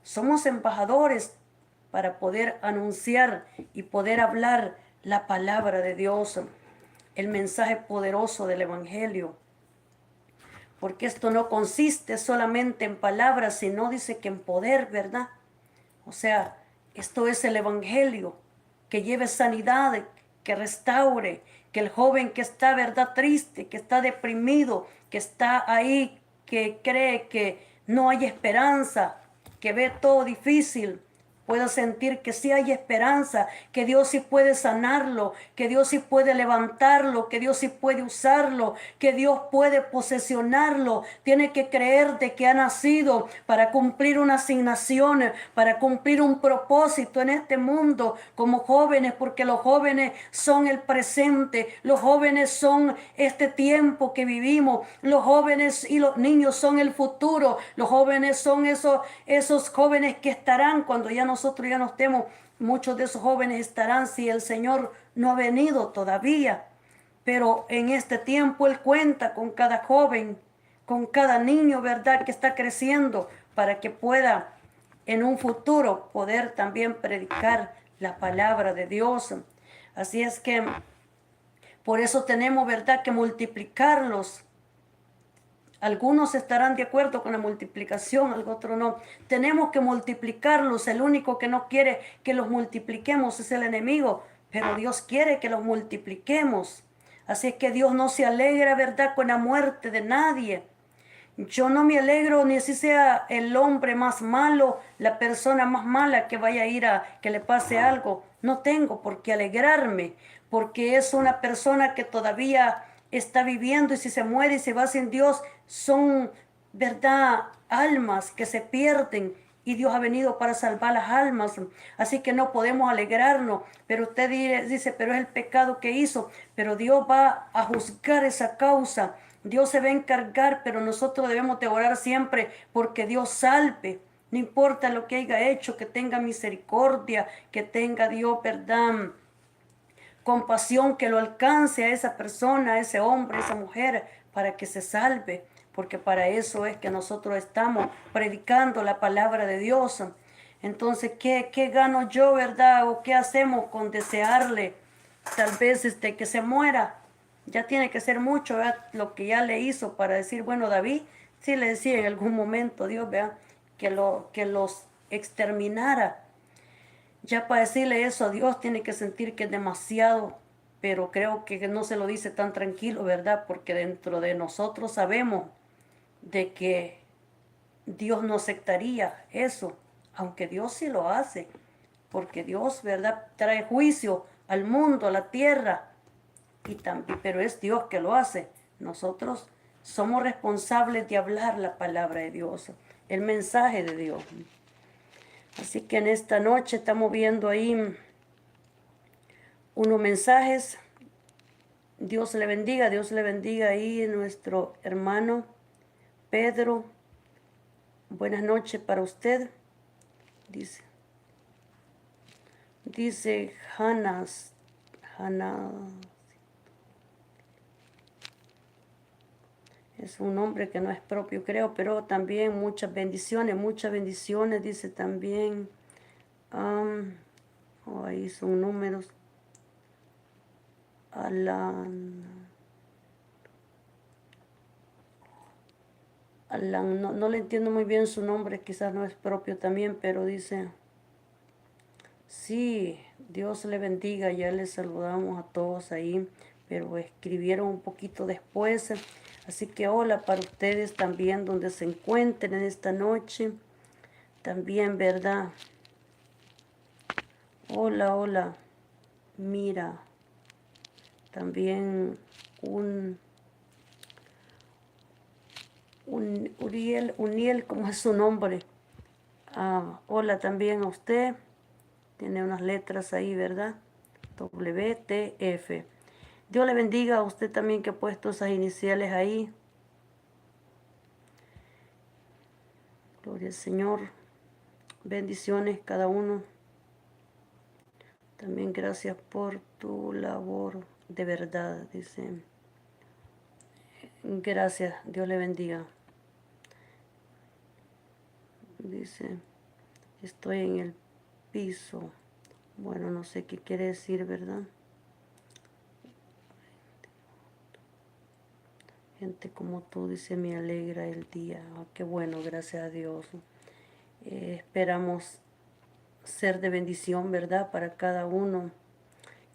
Somos embajadores para poder anunciar y poder hablar la palabra de Dios, el mensaje poderoso del Evangelio. Porque esto no consiste solamente en palabras, sino dice que en poder, ¿verdad? O sea, esto es el Evangelio, que lleve sanidad, que restaure, que el joven que está, ¿verdad?, triste, que está deprimido, que está ahí, que cree que no hay esperanza, que ve todo difícil, pueda sentir que sí hay esperanza, que Dios sí puede sanarlo, que Dios sí puede levantarlo, que Dios sí puede usarlo, que Dios puede posesionarlo. Tiene que creer de que ha nacido para cumplir una asignación, para cumplir un propósito en este mundo como jóvenes, porque los jóvenes son el presente, los jóvenes son este tiempo que vivimos, los jóvenes y los niños son el futuro, los jóvenes son esos jóvenes que estarán cuando ya nosotros ya no estemos. Muchos de esos jóvenes estarán si el Señor no ha venido todavía. Pero en este tiempo Él cuenta con cada joven, con cada niño, ¿verdad?, que está creciendo para que pueda en un futuro poder también predicar la palabra de Dios. Así es que por eso tenemos, ¿verdad?, que multiplicarlos. Algunos estarán de acuerdo con la multiplicación, otros no. Tenemos que multiplicarlos. El único que no quiere que los multipliquemos es el enemigo, pero Dios quiere que los multipliquemos. Así es que Dios no se alegra, ¿verdad?, con la muerte de nadie. Yo no me alegro ni si sea el hombre más malo, la persona más mala que vaya a ir a que le pase algo. No tengo por qué alegrarme, porque es una persona que todavía está viviendo y si se muere y se va sin Dios, son, ¿verdad?, almas que se pierden y Dios ha venido para salvar las almas. Así que no podemos alegrarnos. Pero usted dice, pero es el pecado que hizo. Pero Dios va a juzgar esa causa. Dios se va a encargar, pero nosotros debemos de orar siempre porque Dios salve. No importa lo que haya hecho, que tenga misericordia, que tenga Dios, ¿verdad?, compasión, que lo alcance a esa persona, a ese hombre, a esa mujer, para que se salve, porque para eso es que nosotros estamos predicando la palabra de Dios. Entonces, ¿qué gano yo, verdad? ¿O qué hacemos con desearle tal vez que se muera? Ya tiene que ser mucho, ¿verdad?, lo que ya le hizo para decir, bueno, David, sí le decía en algún momento Dios, ¿verdad?, que los exterminara. Ya para decirle eso a Dios tiene que sentir que es demasiado, pero creo que no se lo dice tan tranquilo, ¿verdad? Porque dentro de nosotros sabemos de que Dios no aceptaría eso, aunque Dios sí lo hace, porque Dios, ¿verdad?, trae juicio al mundo, a la tierra, y también, pero es Dios que lo hace. Nosotros somos responsables de hablar la palabra de Dios, el mensaje de Dios. Así que en esta noche estamos viendo ahí unos mensajes. Dios le bendiga ahí nuestro hermano Pedro. Buenas noches para usted. Dice Haná. Es un nombre que no es propio, creo, pero también muchas bendiciones, dice también. Ahí son números. Alan, no le entiendo muy bien su nombre, quizás no es propio también, pero dice, sí, Dios le bendiga, ya les saludamos a todos ahí, pero escribieron un poquito después, así que hola para ustedes también donde se encuentren en esta noche, también, ¿verdad? Hola, mira, también Uniel, ¿cómo es su nombre? Hola también a usted. Tiene unas letras ahí, ¿verdad? WTF. Dios le bendiga a usted también que ha puesto esas iniciales ahí. Gloria al Señor. Bendiciones cada uno. También gracias por tu labor de verdad, dice. Gracias, Dios le bendiga. Dice, estoy en el piso. Bueno, no sé qué quiere decir, ¿verdad? Gente como tú, dice, me alegra el día. Qué bueno, gracias a Dios. Esperamos ser de bendición, ¿verdad? Para cada uno.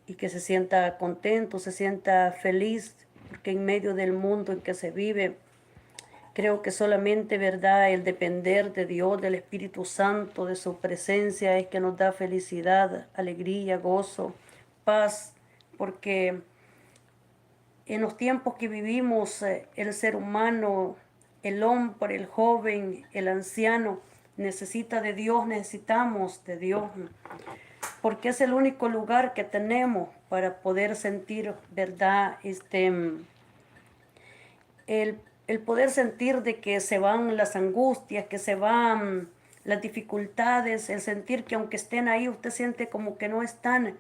Y que se sienta contento, se sienta feliz, porque en medio del mundo en que se vive, creo que solamente, ¿verdad?, el depender de Dios, del Espíritu Santo, de su presencia, es que nos da felicidad, alegría, gozo, paz, porque en los tiempos que vivimos, el ser humano, el hombre, el joven, el anciano, necesita de Dios, necesitamos de Dios, porque es el único lugar que tenemos para poder sentir, ¿verdad? El poder sentir de que se van las angustias, que se van las dificultades, el sentir que aunque estén ahí, usted siente como que no están.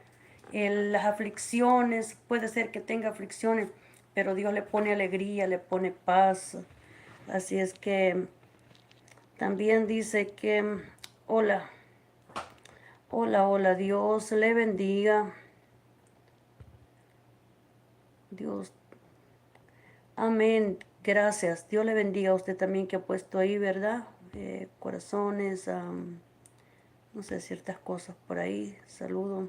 Las aflicciones, puede ser que tenga aflicciones, pero Dios le pone alegría, le pone paz. Así es que también dice que, hola, Dios le bendiga. Dios, amén, gracias. Dios le bendiga a usted también que ha puesto ahí, ¿verdad? Corazones, no sé, ciertas cosas por ahí. Saludo.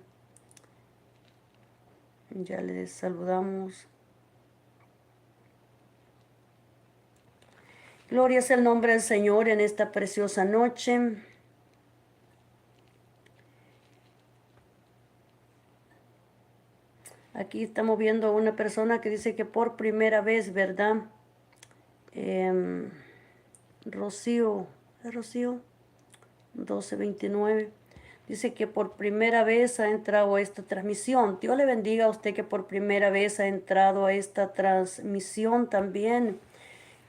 Ya les saludamos. Gloria es el nombre del Señor en esta preciosa noche. Aquí estamos viendo a una persona que dice que por primera vez, ¿verdad? Rocío, ¿es Rocío? 1229. Dice que por primera vez ha entrado a esta transmisión. Dios le bendiga a usted que por primera vez ha entrado a esta transmisión también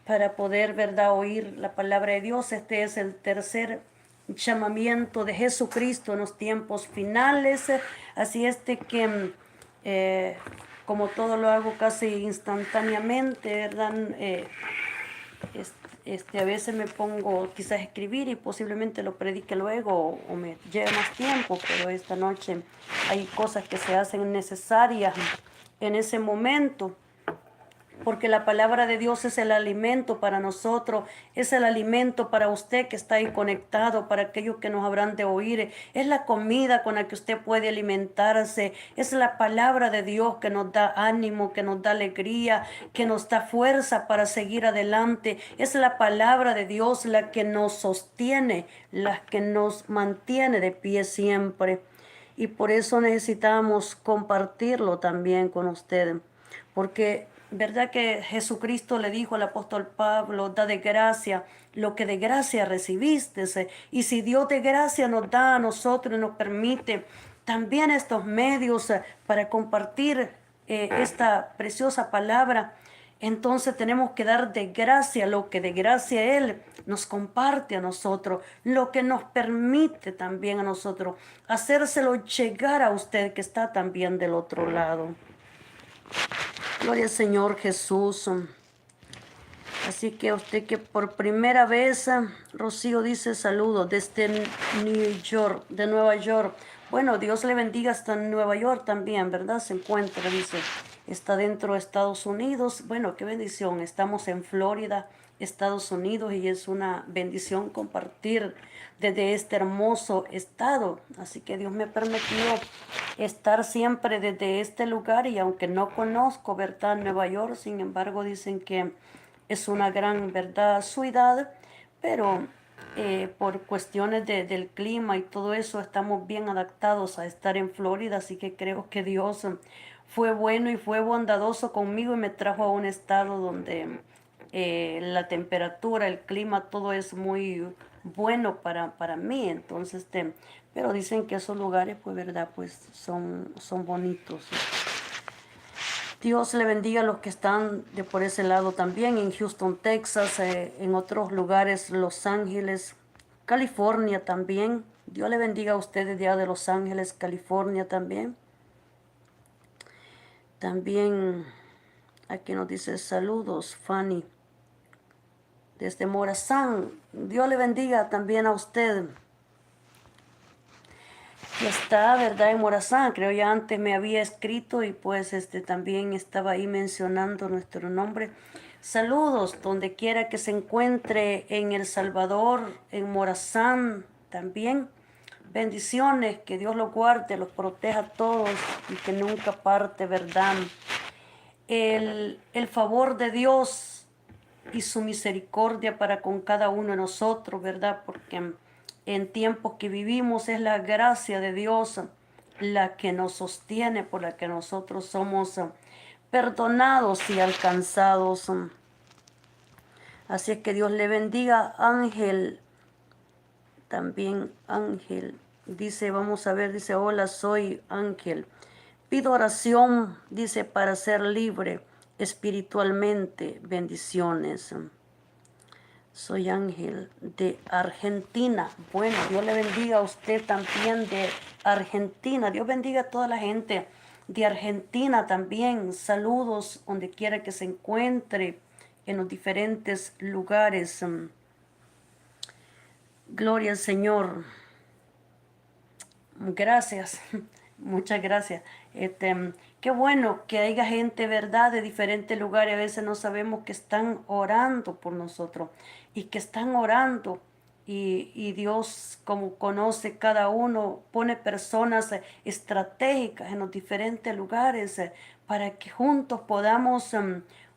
para poder, ¿verdad?, oír la palabra de Dios. Este es el tercer llamamiento de Jesucristo en los tiempos finales. Así que, como todo lo hago casi instantáneamente, ¿verdad? A veces me pongo quizás a escribir y posiblemente lo predique luego o me lleve más tiempo, pero esta noche hay cosas que se hacen necesarias en ese momento, porque la palabra de Dios es el alimento para nosotros, es el alimento para usted que está ahí conectado, para aquellos que nos habrán de oír, es la comida con la que usted puede alimentarse, es la palabra de Dios que nos da ánimo, que nos da alegría, que nos da fuerza para seguir adelante, es la palabra de Dios la que nos sostiene, la que nos mantiene de pie siempre, y por eso necesitamos compartirlo también con ustedes, porque ¿verdad que Jesucristo le dijo al apóstol Pablo, da de gracia lo que de gracia recibiste? Y si Dios de gracia nos da a nosotros y nos permite también estos medios para compartir esta preciosa palabra, Entonces tenemos que dar de gracia lo que de gracia Él nos comparte a nosotros, lo que nos permite también a nosotros hacérselo llegar a usted que está también del otro lado. Gloria al Señor Jesús. Así que usted que por primera vez, Rocío dice saludos desde New York, de Nueva York. Bueno, Dios le bendiga hasta Nueva York también, ¿verdad? Se encuentra, dice, está dentro de Estados Unidos. Bueno, qué bendición. Estamos en Florida, Estados Unidos, y es una bendición compartir desde este hermoso estado. Así que Dios me ha permitido estar siempre desde este lugar, y aunque no conozco, ¿verdad?, Nueva York, sin embargo dicen que es una gran, ¿verdad?, ciudad, pero por cuestiones del clima y todo eso estamos bien adaptados a estar en Florida, así que creo que Dios fue bueno y fue bondadoso conmigo y me trajo a un estado donde la temperatura, el clima, todo es muy bueno para mí. Entonces, pero dicen que esos lugares, pues, ¿verdad?, pues son bonitos. Dios le bendiga a los que están de por ese lado también, en Houston, Texas, en otros lugares, Los Ángeles, California también. Dios le bendiga a ustedes de allá de Los Ángeles, California también. También aquí nos dice saludos, Fanny, desde Morazán. Dios le bendiga también a usted. Que está, ¿verdad?, en Morazán. Creo ya antes me había escrito y pues también estaba ahí mencionando nuestro nombre. Saludos donde quiera que se encuentre, en El Salvador, en Morazán también. Bendiciones, que Dios los guarde, los proteja a todos y que nunca parte, ¿verdad? El favor de Dios y su misericordia para con cada uno de nosotros, ¿verdad? Porque en tiempos que vivimos es la gracia de Dios la que nos sostiene, por la que nosotros somos perdonados y alcanzados. Así es que Dios le bendiga. Ángel, también Ángel, dice, vamos a ver, dice, hola, soy Ángel. Pido oración, dice, para ser libre espiritualmente. Bendiciones. Soy Ángel de Argentina. Bueno, Dios le bendiga a usted también de Argentina. Dios bendiga a toda la gente de Argentina también. Saludos donde quiera que se encuentre, en los diferentes lugares. Gloria al Señor. Gracias. Muchas gracias. Qué bueno que haya gente, ¿verdad?, de diferentes lugares. A veces no sabemos que están orando por nosotros y que están orando. Y Dios, como conoce cada uno, pone personas estratégicas en los diferentes lugares para que juntos podamos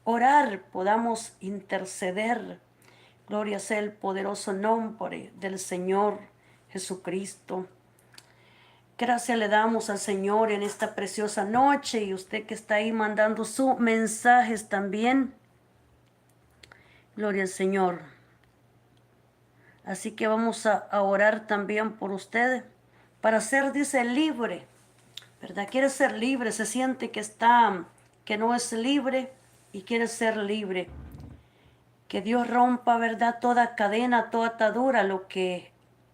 orar, podamos interceder. Gloria sea el poderoso nombre del Señor Jesucristo. Gracias le damos al Señor en esta preciosa noche, y usted que está ahí mandando sus mensajes también. Gloria al Señor. Así que vamos a orar también por ustedes para ser, dice, libre, ¿verdad? Quiere ser libre, se siente que no es libre y quiere ser libre. Que Dios rompa, ¿verdad?, toda cadena, toda atadura, lo que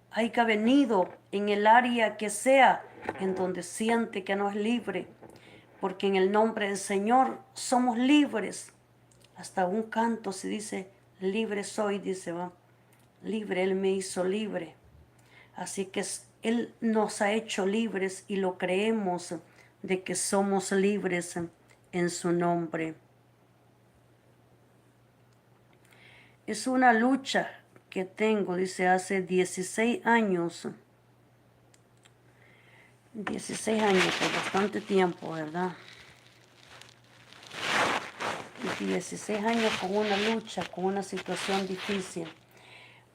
haya venido en el área que sea, en donde siente que no es libre, porque en el nombre del Señor somos libres. Hasta un canto se dice, libre soy, dice, va, libre, Él me hizo libre. Así que Él nos ha hecho libres y lo creemos de que somos libres en su nombre. Es una lucha que tengo, dice, hace 16 años. 16 años, por bastante tiempo, ¿verdad? 16 años con una lucha, con una situación difícil.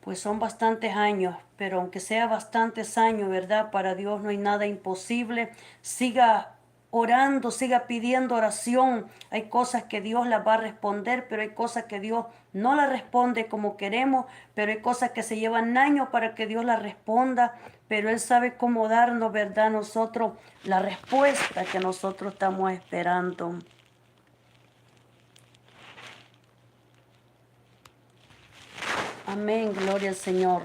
Pues son bastantes años, pero aunque sea bastantes años, ¿verdad?, para Dios no hay nada imposible. Siga orando, siga pidiendo oración. Hay cosas que Dios las va a responder, pero hay cosas que Dios no las responde como queremos, pero hay cosas que se llevan años para que Dios las responda, pero Él sabe cómo darnos, ¿verdad?, nosotros la respuesta que nosotros estamos esperando. Amén, gloria al Señor.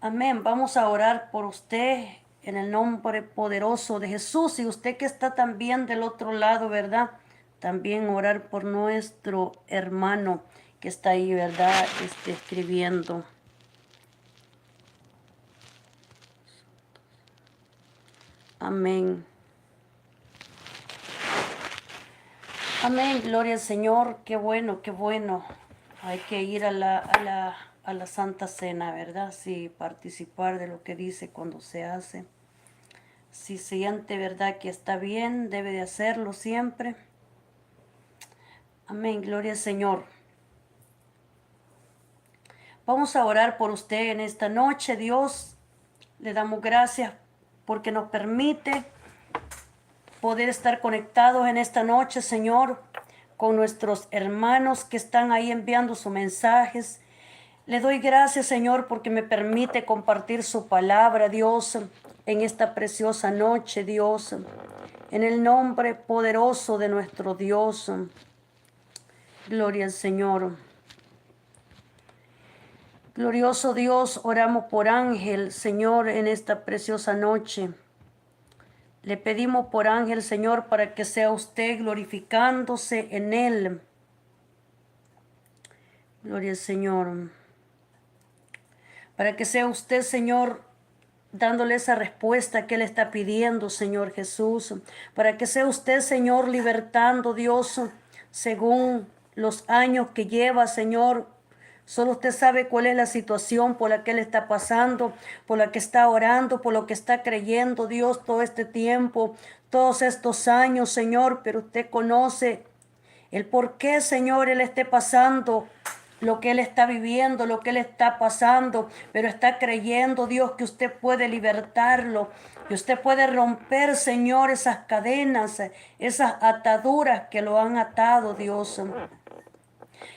Amén. Vamos a orar por usted en el nombre poderoso de Jesús. Y usted que está también del otro lado, ¿verdad? También orar por nuestro hermano que está ahí, ¿verdad? Escribiendo. Amén. Amén, gloria al Señor. Qué bueno, qué bueno. Hay que ir a la Santa Cena, ¿verdad? Sí, participar de lo que dice cuando se hace. Si siente, ¿verdad?, que está bien, debe de hacerlo siempre. Amén, gloria al Señor. Vamos a orar por usted en esta noche, Dios. Le damos gracias porque nos permite poder estar conectados en esta noche, Señor, con nuestros hermanos que están ahí enviando sus mensajes. Le doy gracias, Señor, porque me permite compartir su palabra, Dios, en esta preciosa noche, Dios, en el nombre poderoso de nuestro Dios. Gloria al Señor. Glorioso Dios, oramos por Ángel, Señor, en esta preciosa noche. Le pedimos por Ángel, Señor, para que sea usted glorificándose en él. Gloria al Señor. Para que sea usted, Señor, dándole esa respuesta que él está pidiendo, Señor Jesús. Para que sea usted, Señor, libertando, Dios, según los años que lleva, Señor. Solo usted sabe cuál es la situación por la que él está pasando, por la que está orando, por lo que está creyendo, Dios, todo este tiempo, todos estos años, Señor. Pero usted conoce el por qué, Señor, él esté pasando lo que él está viviendo, lo que él está pasando, pero está creyendo, Dios, que usted puede libertarlo, que usted puede romper, Señor, esas cadenas, esas ataduras que lo han atado, Dios.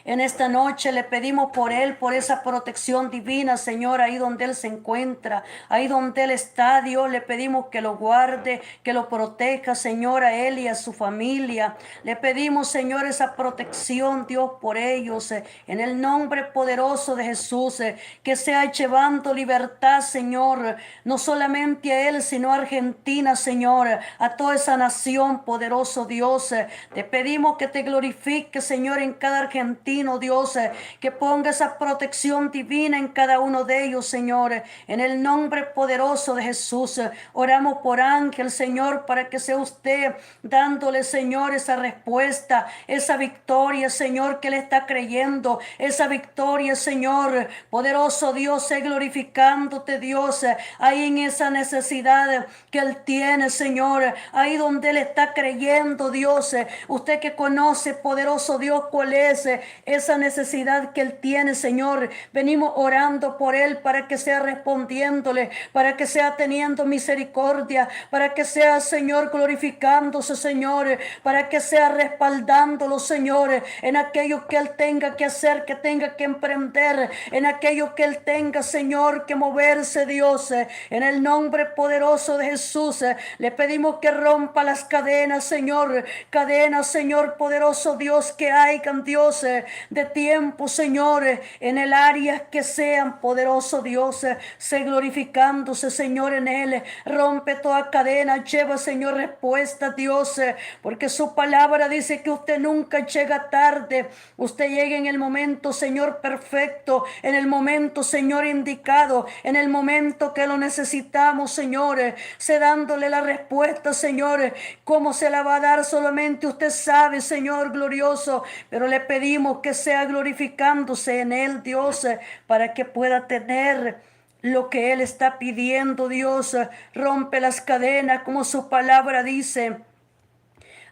En esta noche le pedimos por él, por esa protección divina, Señor, ahí donde él se encuentra, ahí donde él está, Dios, le pedimos que lo guarde, que lo proteja, Señor, a él y a su familia. Le pedimos, Señor, esa protección, Dios, por ellos, en el nombre poderoso de Jesús, que sea llevando libertad, Señor, no solamente a él, sino a Argentina, Señor, a toda esa nación, poderoso Dios. Te pedimos que te glorifique, Señor, en cada argentino, Dios, que ponga esa protección divina en cada uno de ellos, Señor, en el nombre poderoso de Jesús. Oramos por Ángel, Señor, para que sea usted dándole, Señor, esa respuesta, esa victoria, Señor, que él está creyendo, esa victoria, Señor, poderoso Dios, glorificándote, Dios, ahí en esa necesidad que él tiene, Señor, ahí donde él está creyendo, Dios, usted que conoce, poderoso Dios, cuál es esa necesidad que él tiene, Señor. Venimos orando por él para que sea respondiéndole, para que sea teniendo misericordia, para que sea, Señor, glorificándose, Señor, para que sea respaldándolo, Señor, en aquello que él tenga que hacer, que tenga que emprender, en aquello que él tenga, Señor, que moverse, Dios, en el nombre poderoso de Jesús. Le pedimos que rompa las cadenas, Señor, cadenas, Señor, poderoso Dios, que hayan, Dios, de tiempo, Señor, en el área que sean, poderoso Dios, sé glorificándose, Señor, en él. Rompe toda cadena, lleva, Señor, respuesta, Dios, porque su palabra dice que usted nunca llega tarde, usted llega en el momento, Señor, perfecto, en el momento, Señor, indicado, en el momento que lo necesitamos, Señor, sé dándole la respuesta, Señor, cómo se la va a dar solamente usted sabe, Señor glorioso, pero le pedimos que sea glorificándose en él, Dios, para que pueda tener lo que él está pidiendo, Dios. Rompe las cadenas como su palabra dice.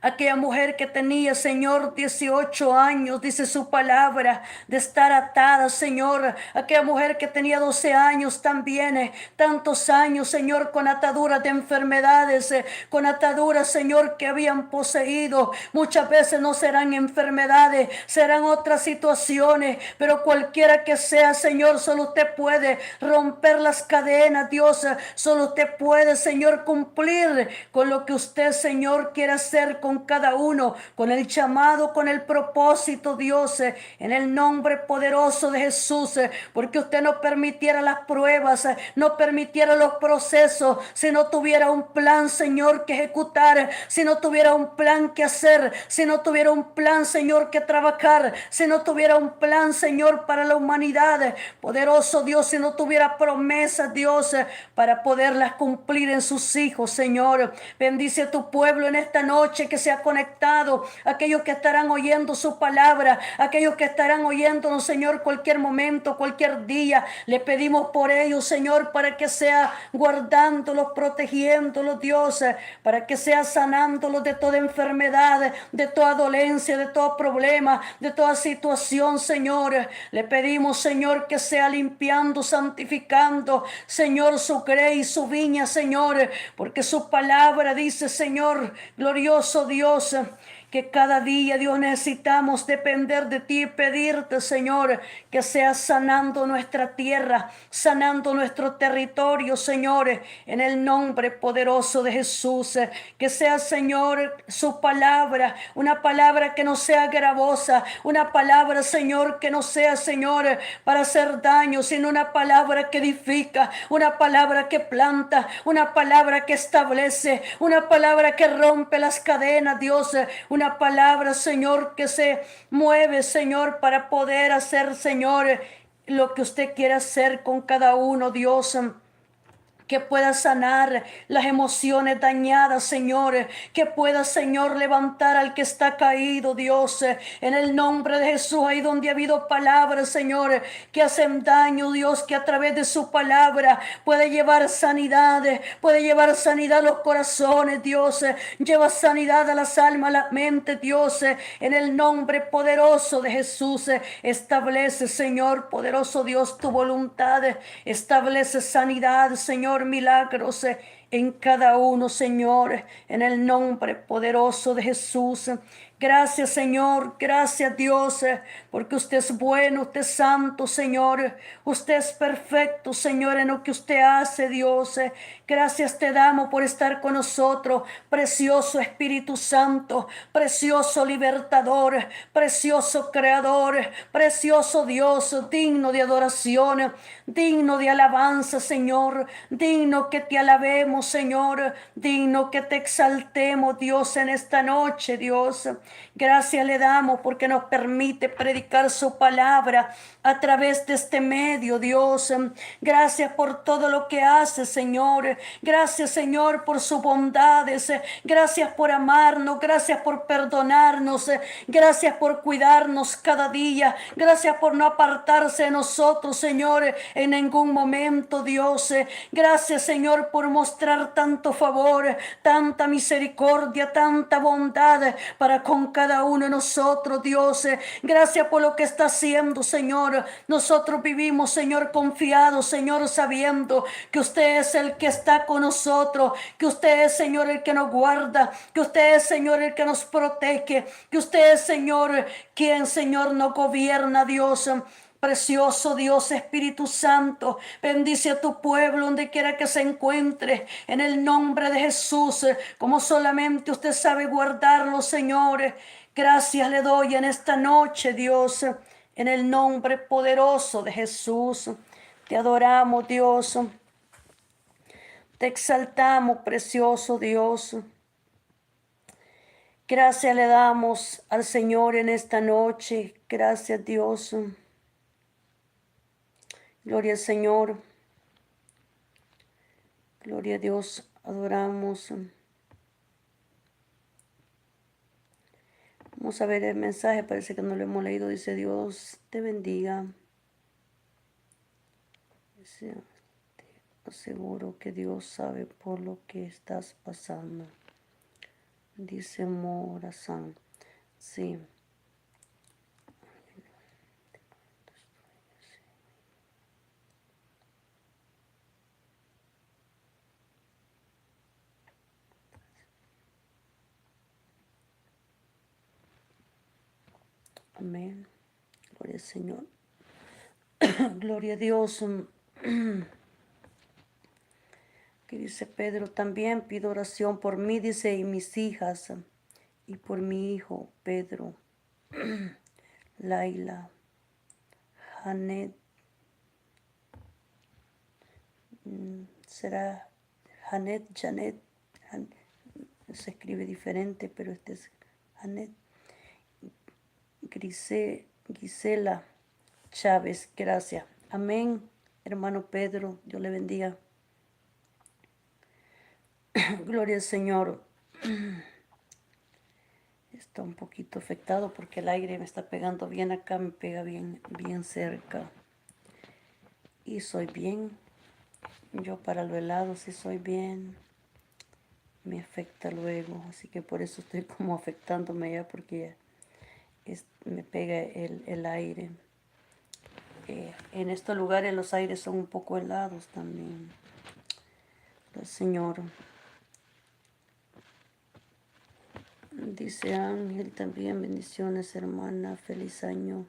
Aquella mujer que tenía, Señor, 18 años, dice su palabra, de estar atada, Señor. Aquella mujer que tenía 12 años también, tantos años, Señor, con ataduras de enfermedades, con ataduras, Señor, que habían poseído. Muchas veces no serán enfermedades, serán otras situaciones, pero cualquiera que sea, Señor, solo usted puede romper las cadenas, Dios. Solo usted puede, Señor, cumplir con lo que usted, Señor, quiere hacer con con cada uno, con el llamado, con el propósito, Dios, en el nombre poderoso de Jesús, porque usted no permitiera las pruebas, no permitiera los procesos, si no tuviera un plan, Señor, que ejecutar, si no tuviera un plan que hacer, si no tuviera un plan, Señor, que trabajar, si no tuviera un plan, Señor, para la humanidad, poderoso Dios, si no tuviera promesas, Dios, para poderlas cumplir en sus hijos, Señor. Bendice a tu pueblo en esta noche que se ha conectado, aquellos que estarán oyendo su palabra, aquellos que estarán oyéndonos, Señor, cualquier momento, cualquier día. Le pedimos por ellos, Señor, para que sea guardándolos, protegiéndolos, Dios, para que sea sanándolos de toda enfermedad, de toda dolencia, de todo problema, de toda situación, Señor. Le pedimos, Señor, que sea limpiando, santificando, Señor, su grey y su viña, Señor, porque su palabra dice, Señor, glorioso Dios, que cada día, Dios, necesitamos depender de ti y pedirte, Señor, que seas sanando nuestra tierra, sanando nuestro territorio, Señor, en el nombre poderoso de Jesús. Que sea, Señor, su palabra, una palabra que no sea gravosa, una palabra, Señor, que no sea, Señor, para hacer daño, sino una palabra que edifica, una palabra que planta, una palabra que establece, una palabra que rompe las cadenas, Dios, una palabra, Señor, que se mueve, Señor, para poder hacer, Señor, lo que usted quiere hacer con cada uno, Dios. Que pueda sanar las emociones dañadas, Señor. Que pueda, Señor, levantar al que está caído, Dios. En el nombre de Jesús, ahí donde ha habido palabras, Señor, que hacen daño, Dios, que a través de su palabra puede llevar sanidad a los corazones, Dios. Lleva sanidad a las almas, a la mente, Dios. En el nombre poderoso de Jesús, establece, Señor, poderoso Dios, tu voluntad. Establece sanidad, Señor, milagros en cada uno, Señor, en el nombre poderoso de Jesús. Gracias, Señor, gracias, Dios, porque usted es bueno, usted es santo, Señor. Usted es perfecto, Señor, en lo que usted hace, Dios. Gracias te damos por estar con nosotros, precioso Espíritu Santo, precioso libertador, precioso creador, precioso Dios, digno de adoración, digno de alabanza, Señor, digno que te alabemos, Señor, digno que te exaltemos, Dios, en esta noche, Dios. Gracias le damos porque nos permite predicar su palabra a través de este medio, Dios. Gracias por todo lo que hace, Señor. Gracias, Señor, por sus bondades. Gracias por amarnos, gracias por perdonarnos, gracias por cuidarnos cada día. Gracias por no apartarse de nosotros, Señor, en ningún momento, Dios. Gracias, Señor, por mostrar tanto favor, tanta misericordia, tanta bondad para con cada uno de nosotros, Dios. Gracias por lo que está haciendo, Señor. Nosotros vivimos, Señor, confiados, Señor, sabiendo que usted es el que está con nosotros, que usted es, Señor, el que nos guarda, que usted es, Señor, el que nos protege, que usted es, Señor, quien, Señor, nos gobierna, Dios. Precioso Dios, Espíritu Santo, bendice a tu pueblo donde quiera que se encuentre, en el nombre de Jesús, como solamente usted sabe guardarlo, Señor. Gracias le doy en esta noche, Dios, en el nombre poderoso de Jesús. Te adoramos, Dios. Te exaltamos, precioso Dios. Gracias le damos al Señor en esta noche. Gracias, Dios. Gloria al Señor. Gloria a Dios. Adoramos. Vamos a ver el mensaje. Parece que no lo hemos leído. Dice: Dios te bendiga. Dice: te aseguro que Dios sabe por lo que estás pasando. Dice Morazán. Sí. Amén. Gloria al Señor. Gloria a Dios. Que dice Pedro: también pido oración por mí, dice, y mis hijas y por mi hijo Pedro, Laila, Janet, será Janet, se escribe diferente, pero este es Janet, Gisela Chávez, gracias. Amén, hermano Pedro, Dios le bendiga. Gloria al Señor. Está un poquito afectado porque el aire me está pegando bien acá, me pega bien cerca. Y soy bien. Yo para lo helado sí soy bien. Me afecta luego, así que por eso estoy como afectándome ya porque me pega el aire. En estos lugares los aires son un poco helados también. El Señor. Dice Ángel también, bendiciones hermana, feliz año.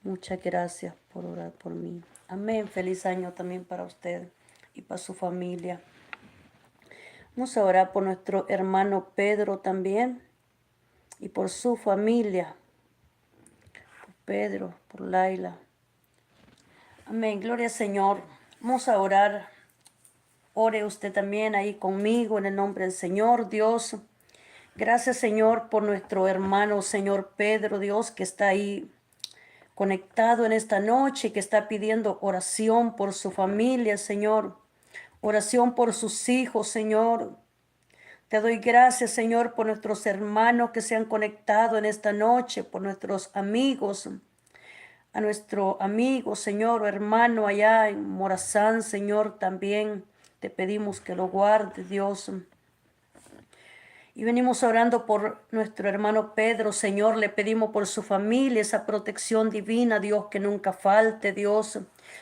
Muchas gracias por orar por mí. Amén, feliz año también para usted y para su familia. Vamos a orar por nuestro hermano Pedro también y por su familia. Por Pedro, por Laila. Amén, gloria al Señor. Vamos a orar. Ore usted también ahí conmigo en el nombre del Señor, Dios. Gracias, Señor, por nuestro hermano, Señor Pedro, Dios, que está ahí conectado en esta noche, que está pidiendo oración por su familia, Señor. Oración por sus hijos, Señor. Te doy gracias, Señor, por nuestros hermanos que se han conectado en esta noche, por nuestros amigos. A nuestro amigo, Señor, o hermano allá en Morazán, Señor, también te pedimos que lo guarde, Dios. Y venimos orando por nuestro hermano Pedro, Señor, le pedimos por su familia esa protección divina, Dios, que nunca falte, Dios.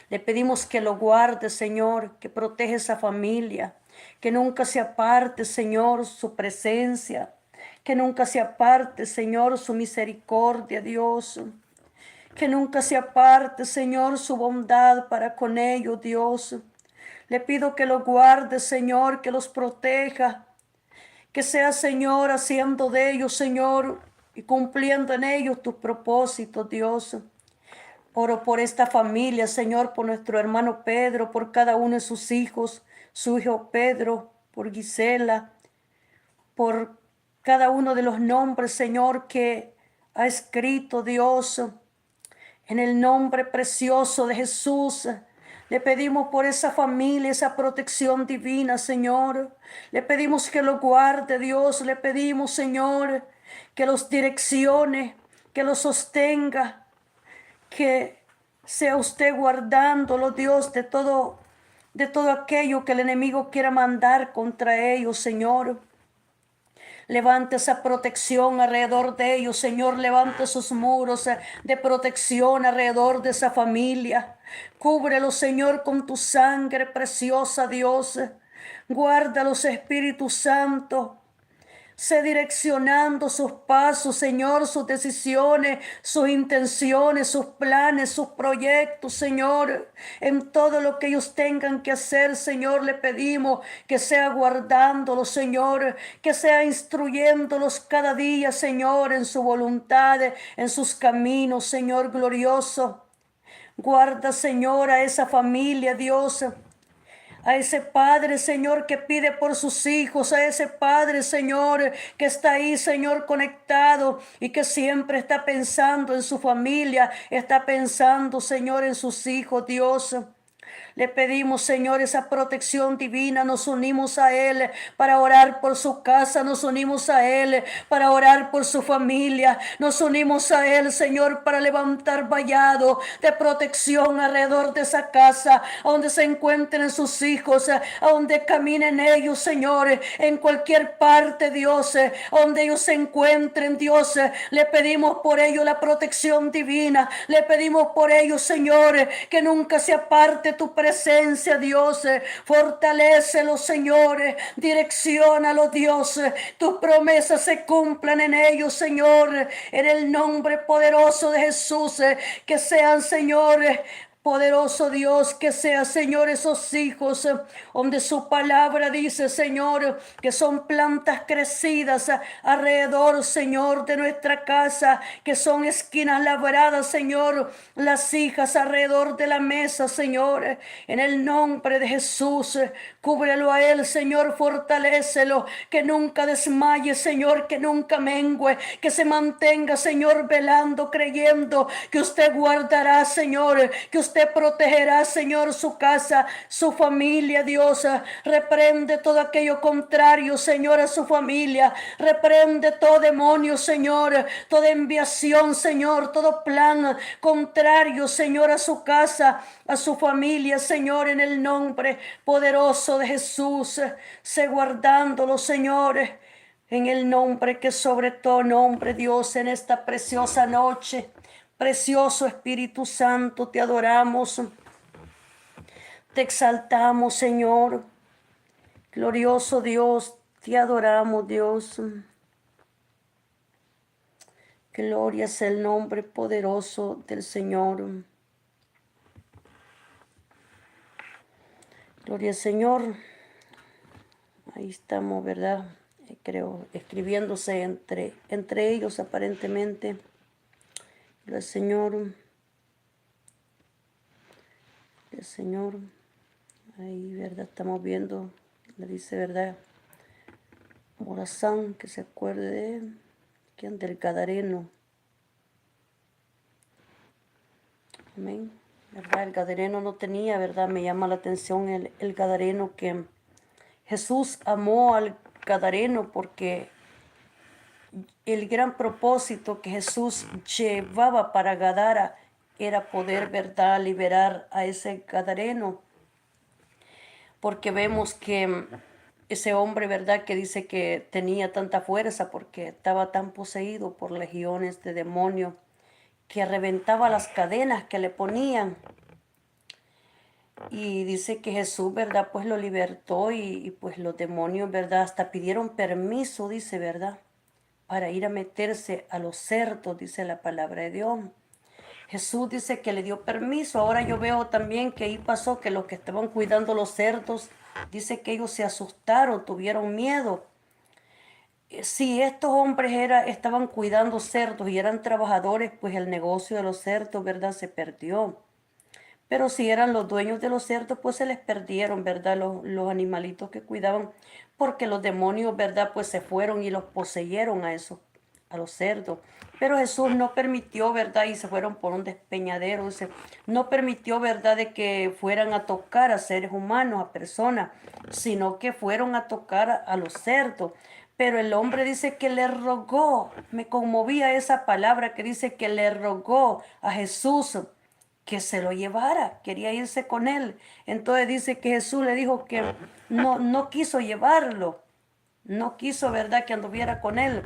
Le pedimos que lo guarde, Señor, que protege esa familia, que nunca se aparte, Señor, su presencia, que nunca se aparte, Señor, su misericordia, Dios. Que nunca se aparte, Señor, su bondad para con ellos, Dios. Le pido que los guarde, Señor, que los proteja. Que sea, Señor, haciendo de ellos, Señor, y cumpliendo en ellos tus propósitos, Dios. Oro por esta familia, Señor, por nuestro hermano Pedro, por cada uno de sus hijos, su hijo Pedro, por Gisela, por cada uno de los nombres, Señor, que ha escrito, Dios. En el nombre precioso de Jesús, le pedimos por esa familia, esa protección divina, Señor. Le pedimos que lo guarde, Dios. Le pedimos, Señor, que los direccione, que los sostenga, que sea usted guardándolo, Dios, de todo aquello que el enemigo quiera mandar contra ellos, Señor. Levante esa protección alrededor de ellos, Señor. Levante sus muros de protección alrededor de esa familia. Cúbrelo, Señor, con tu sangre preciosa, Dios. Guárdalos, Espíritu Santo. Sé direccionando sus pasos, Señor, sus decisiones, sus intenciones, sus planes, sus proyectos, Señor. En todo lo que ellos tengan que hacer, Señor, le pedimos que sea guardándolos, Señor, que sea instruyéndolos cada día, Señor, en su voluntad, en sus caminos, Señor glorioso. Guarda, Señor, a esa familia, Dios. A ese padre, Señor, que pide por sus hijos, a ese padre, Señor, que está ahí, Señor, conectado y que siempre está pensando en su familia, está pensando, Señor, en sus hijos, Dios. Le pedimos, Señor, esa protección divina. Nos unimos a Él para orar por su casa. Nos unimos a Él para orar por su familia. Nos unimos a Él, Señor, para levantar vallado de protección alrededor de esa casa, a donde se encuentren sus hijos, a donde caminen ellos, Señor, en cualquier parte, Dios, a donde ellos se encuentren, Dios. Le pedimos por ellos la protección divina. Le pedimos por ellos, Señor, que nunca se aparte tu presencia, Dios. Fortalécelos, Señor. Direcciónalos, Dios. Tus promesas se cumplan en ellos, Señor. En el nombre poderoso de Jesús. Que sean, Señor, Poderoso Dios, que sea, Señor, esos hijos, donde su palabra dice, Señor, que son plantas crecidas alrededor, Señor, de nuestra casa, que son esquinas labradas, Señor, las hijas alrededor de la mesa, Señor, en el nombre de Jesús, cúbrelo a él, Señor, fortalécelo, que nunca desmaye, Señor, que nunca mengue, que se mantenga, Señor, velando, creyendo que usted guardará, Señor, que usted protegerá, Señor, su casa, su familia, Dios. Reprende todo aquello contrario, Señor, a su familia. Reprende todo demonio, Señor, toda enviación, Señor, todo plan contrario, Señor, a su casa, a su familia, Señor, en el nombre poderoso de Jesús. Sé guardándolo, Señor, en el nombre que sobre todo nombre, Dios, en esta preciosa noche. Precioso Espíritu Santo, te adoramos, te exaltamos, Señor. Glorioso Dios, te adoramos, Dios. Gloria es el nombre poderoso del Señor. Gloria al Señor. Ahí estamos, ¿verdad? Creo, escribiéndose entre ellos aparentemente. Gloria al Señor. Gloria al Señor. Ahí, ¿verdad? Estamos viendo, le dice, ¿verdad? Morazán, que se acuerde de él. ¿Quién? Del Gadareno. Amén. ¿Verdad? El Gadareno no tenía, ¿verdad? Me llama la atención el Gadareno, que Jesús amó al Gadareno porque el gran propósito que Jesús llevaba para Gadara era poder, ¿verdad?, liberar a ese Gadareno. Porque vemos que ese hombre, ¿verdad?, que dice que tenía tanta fuerza porque estaba tan poseído por legiones de demonios, que reventaba las cadenas que le ponían. Y dice que Jesús, ¿verdad?, pues lo libertó y pues los demonios, ¿verdad?, hasta pidieron permiso, dice, ¿verdad?, para ir a meterse a los cerdos, dice la palabra de Dios. Jesús dice que le dio permiso. Ahora yo veo también que ahí pasó que los que estaban cuidando los cerdos, dice que ellos se asustaron, tuvieron miedo. Si estos hombres estaban cuidando cerdos y eran trabajadores, pues el negocio de los cerdos, ¿verdad?, se perdió. Pero si eran los dueños de los cerdos, pues se les perdieron, ¿verdad?, los animalitos que cuidaban, porque los demonios, ¿verdad?, pues se fueron y los poseyeron a los cerdos. Pero Jesús no permitió, ¿verdad?, y se fueron por un despeñadero, no permitió, ¿verdad?, de que fueran a tocar a seres humanos, a personas, sino que fueron a tocar a los cerdos. Pero el hombre dice que le rogó, me conmovía esa palabra que dice que le rogó a Jesús que se lo llevara, quería irse con él. Entonces dice que Jesús le dijo que no quiso llevarlo, no quiso, ¿verdad?, que anduviera con él,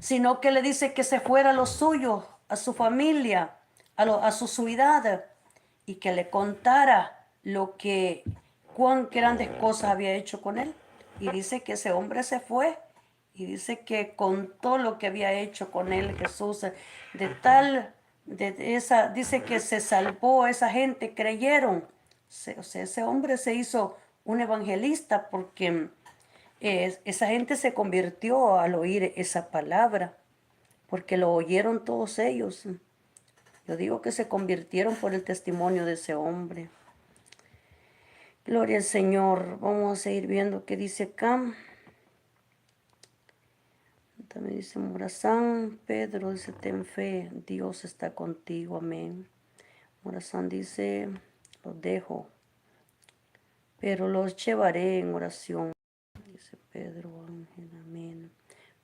sino que le dice que se fuera a los suyos, a su familia, a su ciudad, y que le contara cuán grandes cosas había hecho con él. Y dice que ese hombre se fue y dice que contó lo que había hecho con él Jesús, dice que se salvó, esa gente creyeron. O sea, ese hombre se hizo un evangelista porque esa gente se convirtió al oír esa palabra, porque lo oyeron todos ellos. Yo digo que se convirtieron por el testimonio de ese hombre. Gloria al Señor. Vamos a seguir viendo qué dice acá. También dice Morazán, Pedro dice, ten fe, Dios está contigo, amén. Morazán dice, los dejo, pero los llevaré en oración. Dice Pedro Ángel, amén.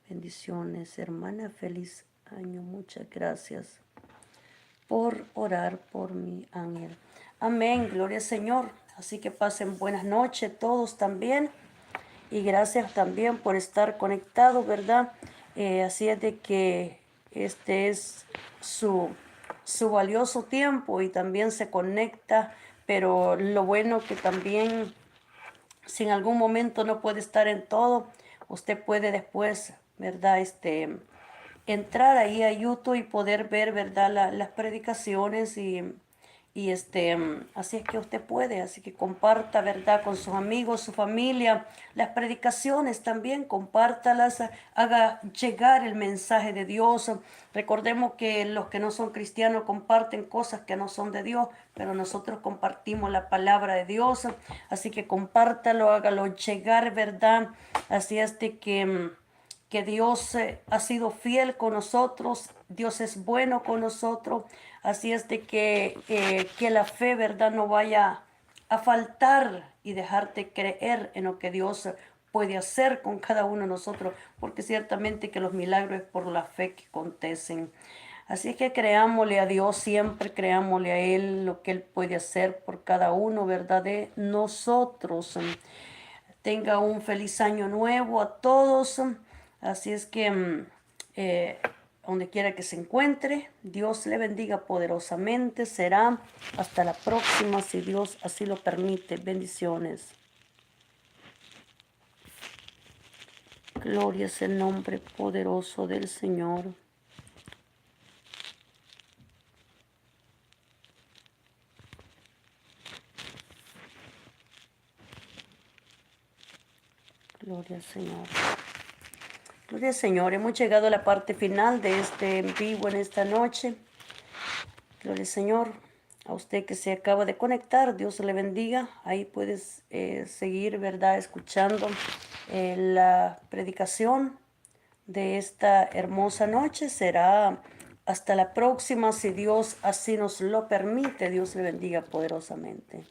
Bendiciones, hermana, feliz año, muchas gracias por orar por mi ángel. Amén, gloria al Señor. Así que pasen buenas noches todos también. Y gracias también por estar conectados, ¿verdad? Así es de que este es su valioso tiempo y también se conecta, pero lo bueno que también, si en algún momento no puede estar en todo, usted puede después, ¿verdad?, entrar ahí a YouTube y poder ver, ¿verdad?, las predicaciones y Y así es que usted puede, así que comparta, ¿verdad? Con sus amigos, su familia, las predicaciones también, compártalas, haga llegar el mensaje de Dios. Recordemos que los que no son cristianos comparten cosas que no son de Dios, pero nosotros compartimos la palabra de Dios, así que compártalo, hágalo llegar, ¿verdad? Así es de que Dios ha sido fiel con nosotros, Dios es bueno con nosotros, así es de que la fe, ¿verdad?, no vaya a faltar y dejarte creer en lo que Dios puede hacer con cada uno de nosotros, porque ciertamente que los milagros es por la fe que acontecen. Así es que creámosle a Dios siempre, creámosle a Él lo que Él puede hacer por cada uno, ¿verdad?, de nosotros. Tenga un feliz año nuevo a todos. Así es que donde quiera que se encuentre, Dios le bendiga poderosamente. Será hasta la próxima, si Dios así lo permite. Bendiciones. Gloria es el nombre poderoso del Señor. Gloria al Señor. Gloria al Señor. Hemos llegado a la parte final de este en vivo en esta noche. Gloria al Señor. A usted que se acaba de conectar, Dios le bendiga. Ahí puedes seguir, ¿verdad?, escuchando la predicación de esta hermosa noche. Será hasta la próxima, si Dios así nos lo permite. Dios le bendiga poderosamente.